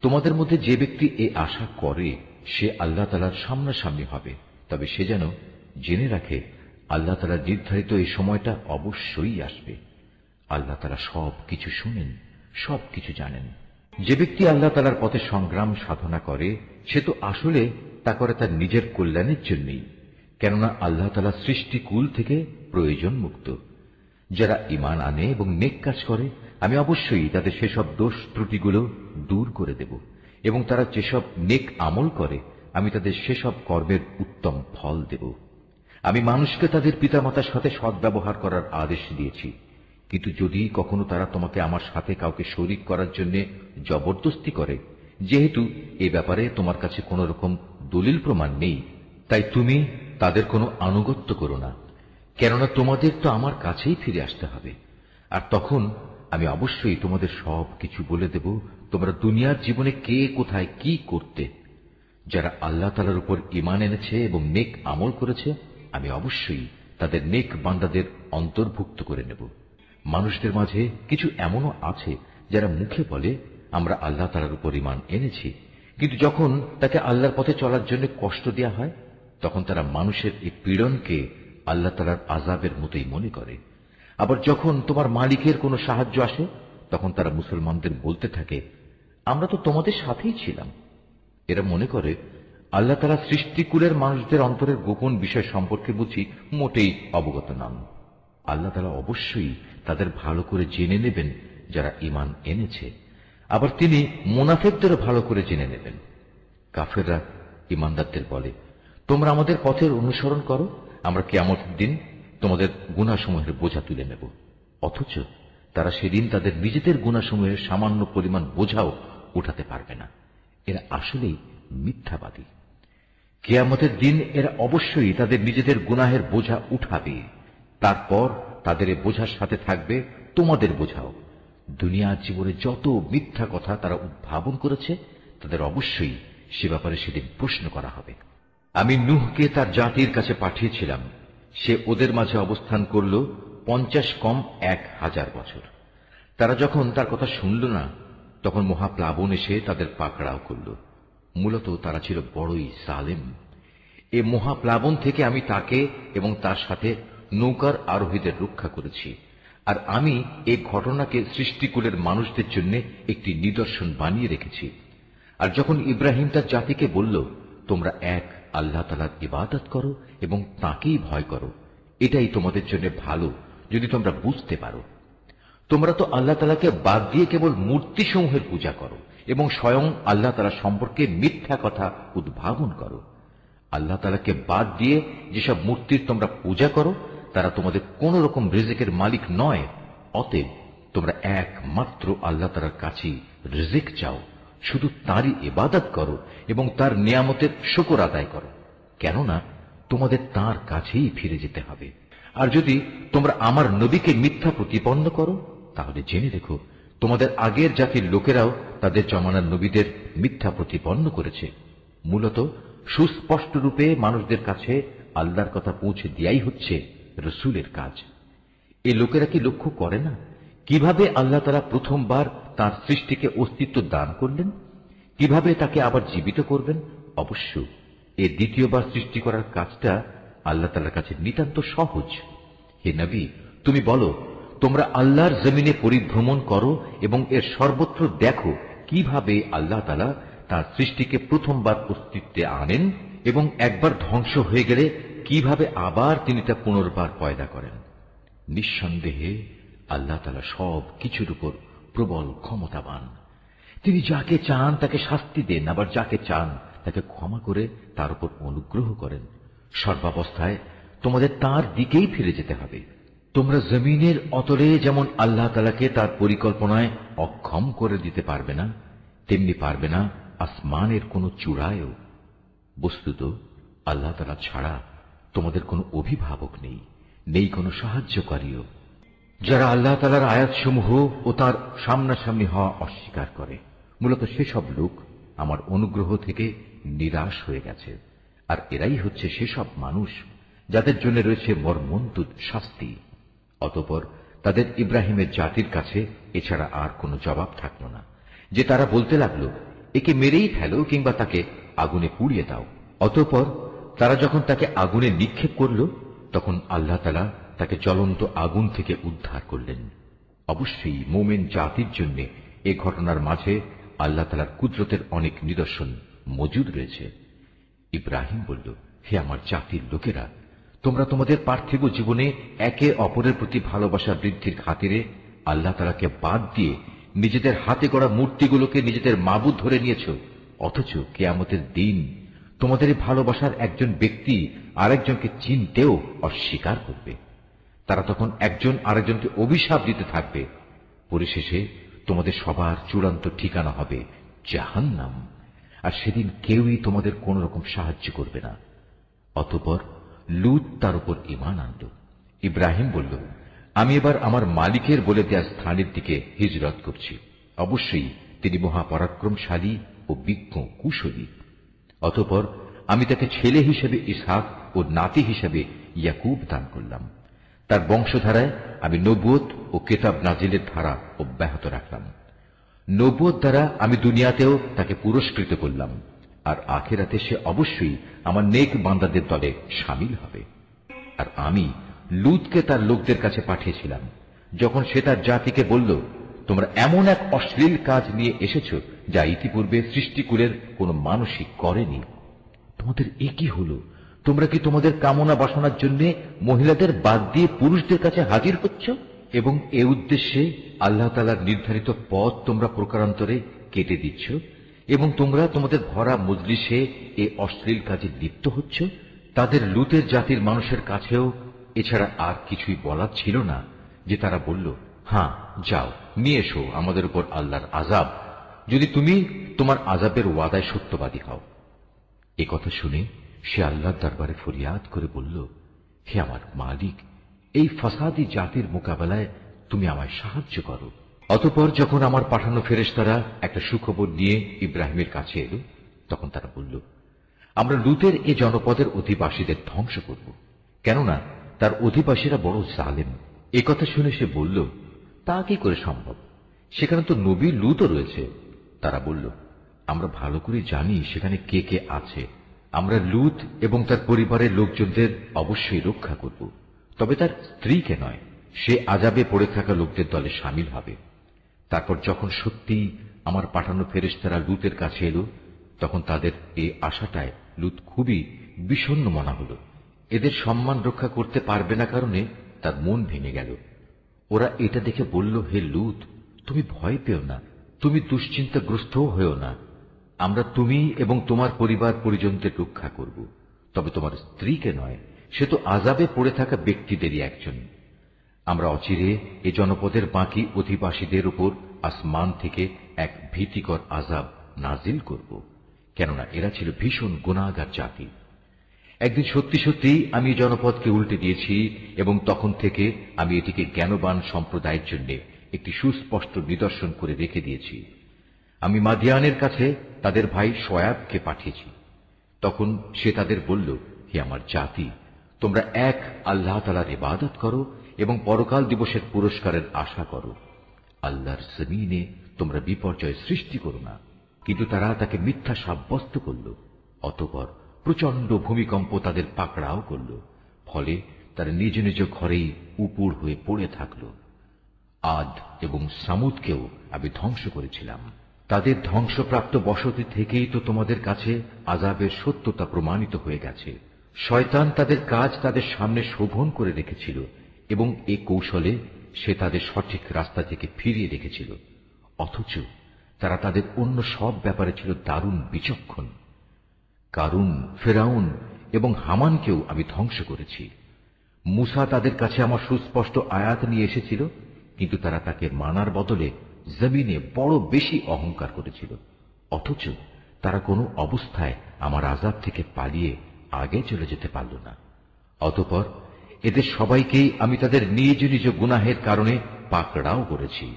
তোমাদের মধ্যে যে ব্যক্তি এ আশা করে সে আল্লাহ তাআলার সামনাসামনি হবে, তবে সে যেন জেনে রাখে আল্লাহ তাআলার নির্ধারিত এই সময়টা অবশ্যই আসবে। আল্লাহ তাআলা সব কিছু শুনেন, সব কিছু জানেন। যে ব্যক্তি আল্লাহ তাআলার পথে সংগ্রাম সাধনা করে সে তো আসলে তা করে তার নিজের কল্যাণের জন্যই, কেননা আল্লাহ তাআলা সৃষ্টিকুল থেকে প্রয়োজন মুক্ত। যারা ঈমান আনে এবং নেক কাজ করে আমি অবশ্যই তাদের সেসব দোষ ত্রুটিগুলো দূর করে দেব, এবং তারা যেসব নেক আমল করে আমি তাদের সেসব কর্মের উত্তম ফল দেব। আমি মানুষকে তাদের পিতামাতার সাথে সদ্ব্যবহার করার আদেশ দিয়েছি, কিন্তু যদি কখনো তারা তোমাকে আমার সাথে কাউকে শরীক করার জন্য জবরদস্তি করে, যেহেতু এ ব্যাপারে তোমার কাছে কোন রকম দলিল প্রমাণ নেই, তাই তুমি তাদের কোনো আনুগত্য করো না, কেননা তোমাদের তো আমার কাছেই ফিরে আসতে হবে। আর তখন আমি অবশ্যই তোমাদের সব কিছু বলে দেব, তোমরা দুনিয়ার জীবনে কে কোথায় কি করতে। যারা আল্লাহ তাআলার উপর ঈমান এনেছে এবং নেক আমল করেছে আমি অবশ্যই তাদের নেক বান্দাদের অন্তর্ভুক্ত করে নেব। মানুষদের মাঝে কিছু এমনও আছে যারা মুখে বলে আমরা আল্লাহ তাআলার উপর ঈমান এনেছি, কিন্তু যখন তাকে আল্লাহর পথে চলার জন্য কষ্ট দেয়া হয় তখন তারা মানুষের এই পীড়নকে আল্লাহ তাআলার আযাবের মতোই মনে করে। আবার যখন তোমার মালিকের কোনো সাহায্য আসে তখন তারা মুসলমানদের বলতে থাকে আমরা তো তোমাদের সাথেই ছিলাম। এরা মনে করে আল্লাহ তাআলা সৃষ্টিকুলের মানুষদের অন্তরের গোপন বিষয় সম্পর্কে বুঝি মোটেই অবগত নন। আল্লাহ তাআলা অবশ্যই তাদের ভালো করে জেনে নেবেন যারা ঈমান এনেছে, আবার তিনি মুনাফিকদেরও ভালো করে জেনে নেবেন। কাফেররা ঈমানদারদের বলে তোমরা আমাদের পথের অনুসরণ করো, আমরা কিয়ামতের দিন তোমাদের গুনাহসমূহের বোঝা তুলে নেব। অথচ তারা সেদিন তাদের নিজেদের গুনাহসমূহের সামান্য পরিমাণ বোঝাও উঠাতে পারবে না। এরা আসলেই মিথ্যাবাদী। কিয়ামতের দিন এরা অবশ্যই তাদের নিজেদের গুনাহের বোঝা উঠাবে, তারপর তাদের এ বোঝার সাথে থাকবে তোমাদের বোঝাও। দুনিয়ার জীবনে যত মিথ্যা কথা তারা উদ্ভাবন করেছে তাদের অবশ্যই সে ব্যাপারে সেদিন প্রশ্ন করা হবে। আমি নূহকে তার জাতির কাছে পাঠিয়েছিলাম, সে ওদের মাঝে অবস্থান করল 50 কম 1000 বছর। তারা যখন তার কথা শুনল না তখন মহাপ্লাবন এসে তাদের পাকড়াও করল। মূলত তারা ছিল বড়ই জালেম। এ মহাপ্লাবন থেকে আমি তাকে এবং তার সাথে নৌকার আরোহীদের রক্ষা করেছি, আর আমি এই ঘটনাকে সৃষ্টিকুলের মানুষদের জন্য একটি নিদর্শন বানিয়ে রেখেছি। আর যখন ইব্রাহিম তার জাতিকে বলল তোমরা এক আল্লাহ তাআলার ইবাদত করো এবং তাঁকেই ভয় করো, এটাই তোমাদের জন্য ভালো যদি তোমরা বুঝতে পারো। তোমরা তো আল্লাহ তাআলাকে বাদ দিয়ে কেবল মূর্তিসমূহের পূজা করো এবং স্বয়ং আল্লাহ তাআলা সম্পর্কে মিথ্যা কথা উদ্ভাবন করো। আল্লাহ তাআলাকে বাদ দিয়ে যেসব মূর্তির তোমরা পূজা করো তারা তোমাদের কোন রকম রিজিকের মালিক নয়। অতএব তোমরা একমাত্র আল্লাহ তাআলার কাছেই রিজিক চাও, শুধু তাঁরই ইবাদত করো এবং তার নিয়ামতের শুকর আদায় করো, কেননা তোমাদের তাঁর কাছেই ফিরে যেতে হবে। আর যদি তোমরা আমার নবীকে মিথ্যা প্রতিপন্ন করো তাহলে জেনে রেখো তোমাদের আগের জাতির লোকেরাও তাদের জমানার নবীদের মিথ্যা প্রতিপন্ন করেছে। মূলত সুস্পষ্ট রূপে মানুষদের কাছে আল্লাহর কথা পৌঁছে দেয়াই হচ্ছে রসুলের কাজ। এই লোকেরা কি লক্ষ্য করে না কিভাবে আল্লাহ তাআলা প্রথমবার তার সৃষ্টিকে অস্তিত্ব দান করলেন, কিভাবে তাকে আবার জীবিত করবেন? অবশ্য এ দ্বিতীয়বার সৃষ্টি করার কাজটা আল্লাহ তাআলার কাছে নিতান্ত সহজ। হে নবী, তুমি বলো তোমরা আল্লাহর জমিনে পরিভ্রমণ করো এবং এর সর্বত্র দেখো কিভাবে আল্লাহ তাআলা তার সৃষ্টিকে প্রথমবার অস্তিত্বে আনেন এবং একবার ধ্বংস হয়ে গেলে কিভাবে আবার তিনি তা পুনর্বার পয়দা করেন। নিঃসন্দেহে আল্লাহ তাআলা সব কিছুর উপর প্রবল ক্ষমতাবান। তিনি যাকে চান তাকে শাস্তি দেন, আবার যাকে চান তাকে ক্ষমা করে তার উপর অনুগ্রহ করেন। সর্বাবস্থায় তোমাদের তার দিকেই ফিরে যেতে হবে। তোমরা জমিনের অতলে যেমন আল্লাহ তাআলাকে তার পরিকল্পনায় অক্ষম করে দিতে পারবে না, তেমনি পারবে না আসমানের কোন চূড়ায়ও। বস্তুত আল্লাহ তাআলা ছাড়া তোমাদের কোনো অভিভাবক নেই, নেই কোনো সাহায্যকারীও। যারা আল্লাহ তাআলার আয়াতসমূহ ও তার সামনাসামনি হওয়া অস্বীকার করে, মূলত সেসব লোক আমার অনুগ্রহ থেকে নিরাশ হয়ে গেছে। আর এরাই হচ্ছে সেসব মানুষ যাদের জন্য রয়েছে মর্মন্তুদ শাস্তি। অতঃপর তাদের ইব্রাহিমের জাতির কাছে এছাড়া আর কোনো জবাব থাকল না, যে তারা বলতে লাগলো একে মেরেই ফেলো কিংবা তাকে আগুনে পুড়িয়ে দাও। অতঃপর তারা যখন তাকে আগুনে নিক্ষেপ করল তখন আল্লাহ তাআলা তাকে জ্বলন্ত আগুন থেকে উদ্ধার করলেন। অবশ্যই মুমিন জাতির জন্য এ ঘটনার মাঝে আল্লাহ তাআলার কুদরতের অনেক নিদর্শন মজুদ রয়েছে। ইব্রাহিম বলল, হে আমার জাতির লোকেরা, তোমরা তোমাদের পার্থিব জীবনে একে অপরের প্রতি ভালোবাসা বৃদ্ধির খাতিরে আল্লাহ তাআলাকে বাদ দিয়ে নিজেদের হাতে গড়া মূর্তিগুলোকে নিজেদের মাবুদ ধরে নিয়েছ। অথচ কিয়ামতের দিন তোমাদের এই ভালোবাসার একজন ব্যক্তি আরেকজনকে চিনতেও অস্বীকার করবে। তারা তখন একজন আরেকজনকে অভিশাপ দিতে থাকবে। পরিশেষে তোমাদের সবার চূড়ান্ত ঠিকানা হবে জাহান্নাম, আর সেদিন কেউই তোমাদের কোন রকম সাহায্য করবে না। অতঃপর লূত তার উপর ঈমান আনল। ইব্রাহিম বলল, আমি এবার আমার মালিকের বলে দেয়া স্থানের দিকে হিজরত করছি। অবশ্যই তিনি মহাপরাক্রমশালী ও বিজ্ঞ কুশলী। অতঃপর আমি তাকে ছেলে হিসেবে ইসহাক ও নাতি হিসেবে ইয়াকুব দান করলাম। তার বংশধারায় আমি নবুয়ত ও কিতাব নাজিলের ধারা অব্যাহত রাখলাম। নবুয়ত দ্বারা আমি দুনিয়াতেও তাকে পুরস্কৃত করলাম, আর আখিরাতে সে অবশ্যই আমার নেক বান্দাদের দলে শামিল হবে। আর আমি লূতকে তার লোকদের কাছে পাঠিয়েছিলাম। যখন সে তার জাতিকে বলল, তোমরা এমন এক অশ্লীল কাজ নিয়ে এসেছ যা ইতিপূর্বে সৃষ্টিকুলের কোন মানুষই করেনি। তোমাদের এ কি হল? তোমরা কি তোমাদের কামনা বাসনার জন্য মহিলাদের বাদ দিয়ে পুরুষদের কাছে হাজির হচ্ছ এবং এ উদ্দেশ্যে আল্লাহ তাআলার নির্ধারিত পথ তোমরা প্রকারান্তরে কেটে দিচ্ছ এবং তোমরা তোমাদের ভরা মজলিসে এ অশ্লীল কাজে লিপ্ত হচ্ছ। তাদের লূতের জাতির মানুষের কাছেও এছাড়া আর কিছুই বলার ছিল না যে তারা বলল, হ্যাঁ যাও নিয়ে এসো আমাদের উপর আল্লাহর আযাব, যদি তুমি তোমার আযাবের ওয়াদায় সত্যবাদী হও। এ কথা শুনে সে আল্লাহর দরবারে ফরিয়াদ করে বলল, হে আমার মালিক, এই ফাসাদি জাতির মোকাবেলায় তুমি আমায় সাহায্য করো। অতঃপর যখন আমার পাঠানো ফেরেশতারা একটা সুখবর নিয়ে ইব্রাহিমের কাছে এলো, তখন তারা বলল, আমরা লূতের এ জনপদের অধিবাসীদের ধ্বংস করব, কেননা তার অধিবাসীরা বড় জালেম। এ কথা শুনে সে বলল, তা কি করে সম্ভব? সেখানে তো নবী লূতও রয়েছে। তারা বলল, আমরা ভালো করে জানি সেখানে কে কে আছে। আমরা লূত এবং তার পরিবারের লোকজনদের অবশ্যই রক্ষা করব, তবে তার স্ত্রীকে নয়। সে আযাবে পড়ে থাকা লোকদের দলে শামিল হবে। তারপর যখন সত্যি আমার পাঠানো ফেরেশতারা লূতের কাছে এলো, তখন তাদের এই আশাটায় লূত খুবই বিষণ্ণ মনা হল। এদের সম্মান রক্ষা করতে পারবে না কারণে তার মন ভেঙে গেল। ওরা এটা দেখে বলল, হে লূত, তুমি ভয় পেও না, তুমি দুশ্চিন্তাগ্রস্তও হয়েও না। আমরা তুমি এবং তোমার পরিবার পরিজনদের রক্ষা করব, তবে তোমার স্ত্রীকে নয়। সে তো আযাবে পড়ে থাকা ব্যক্তিদেরই একজন। আমরা অচিরে এ জনপদের বাকি অধিবাসীদের উপর আসমান থেকে এক ভীতিকর আযাব নাজিল করব, কেননা এরা ছিল ভীষণ গুনাহগার জাতি। একদিন সত্যি সত্যি আমি জনপদকে উল্টে দিয়েছি এবং তখন থেকে আমি এটিকে জ্ঞানবান সম্প্রদায়ের জন্য একটি সুস্পষ্ট নিদর্শন করে রেখে দিয়েছি। আমি মাদিয়ানের কাছে তাদের ভাই শোয়াবকে পাঠিয়েছি। তখন সে তাদের বলল, হে আমার জাতি, তোমরা এক আল্লাহ তাআলার ইবাদত করো এবং পরকাল দিবসের পুরস্কারের আশা করো। আল্লাহর জমিনে তোমরা বিপর্যয় সৃষ্টি করো না। কিন্তু তারা তাকে মিথ্যা সাব্যস্ত করল। অতঃপর প্রচন্ড ভূমিকম্প তাদের পাকড়াও করল। ফলে তারা নিজ নিজ ঘরেই উপুড় হয়ে পড়ে থাকল। আদ এবং সামুদকেও আমি ধ্বংস করেছিলাম। তাদের ধ্বংসপ্রাপ্ত বসতি থেকেই তো তোমাদের কাছে আযাবের সত্যতা প্রমাণিত হয়ে গেছে। শয়তান তাদের কাজ তাদের সামনে শোভন করে রেখেছিল এবং এ কৌশলে সে তাদের সঠিক রাস্তা থেকে ফিরিয়ে রেখেছিল। অথচ তারা তাদের অন্য সব ব্যাপারে ছিল দারুণ বিচক্ষণ। কারুন, ফেরাউন এবং হামানকেও আমি ধ্বংস করেছি। মূসা তাদের কাছে আমার সুস্পষ্ট আয়াত নিয়ে এসেছিল, কিন্তু তারা তাকে মানার বদলে জমিনে বড় বেশি অহংকার করেছিল। অথচ তারা কোনো অবস্থায় আমার আযাব থেকে পালিয়ে আগে চলে যেতে পারল না। অতঃপর এদের সবাইকেই আমি তাদের নিজ নিজ গুনাহের কারণে পাকড়াও করেছি।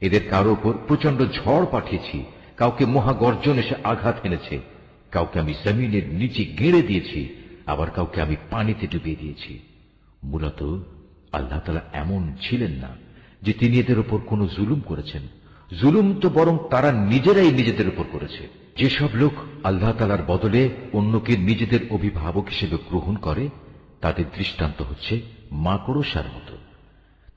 এদের কারো উপর প্রচন্ড ঝড় পাঠিয়েছি, কাউকে মহাগর্জন এসে আঘাত এনেছে, কাউকে আমি জমিনের নিচে গেঁড়ে দিয়েছি, আবার কাউকে আমি পানিতে ডুবিয়ে দিয়েছি। মূলত আল্লাহ তাআলা এমন ছিলেন না যে তিনি এদের উপর কোনো জুলুম করেছেন। জুলুম তো বরং তারা নিজেরাই নিজেদের উপর করেছে। যেসব লোক আল্লাহ তাআলার বদলে অন্যকে নিজেদের অভিভাবক হিসেবে গ্রহণ করে, তাদের দৃষ্টান্ত হচ্ছে মাকড়সার মতো।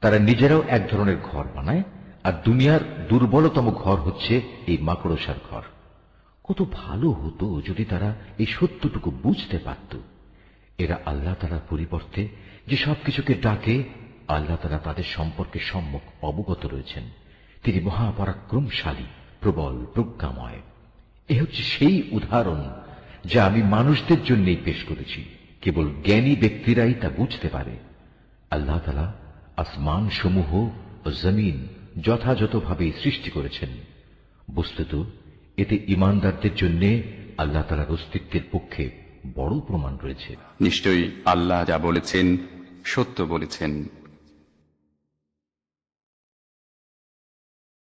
তারা নিজেরাও এক ধরনের ঘর বানায়, আর দুনিয়ার দুর্বলতম ঘর হচ্ছে এই মাকড়সার ঘর। কত ভালো হতো যদি তারা এই সত্যটুকু বুঝতে পারত। এরা আল্লাহ তাআলার পরিবর্তে যে সবকিছুকে ডাকে, আল্লাহ তাআলা তাদের সম্পর্কে সম্যক অবগত রয়েছেন। তিনি মহাপরাক্রমশালী, প্রবল, প্রজ্ঞাময়। এ হচ্ছে সেই উদাহরণ যা আমি মানুষদের জন্যই পেশ করেছি। কেবল জ্ঞানী ব্যক্তিরাই তা বুঝতে পারে। আল্লাহ তাআলা আসমান সমূহ ও জমিন যথাযথভাবে সৃষ্টি করেছেন। বস্তুত এতে ঈমানদারদের জন্য আল্লাহ তাআলার অস্তিত্বের পক্ষে বড় প্রমাণ রয়েছে। নিশ্চয়ই আল্লাহ যা বলেছেন সত্য বলেছেন।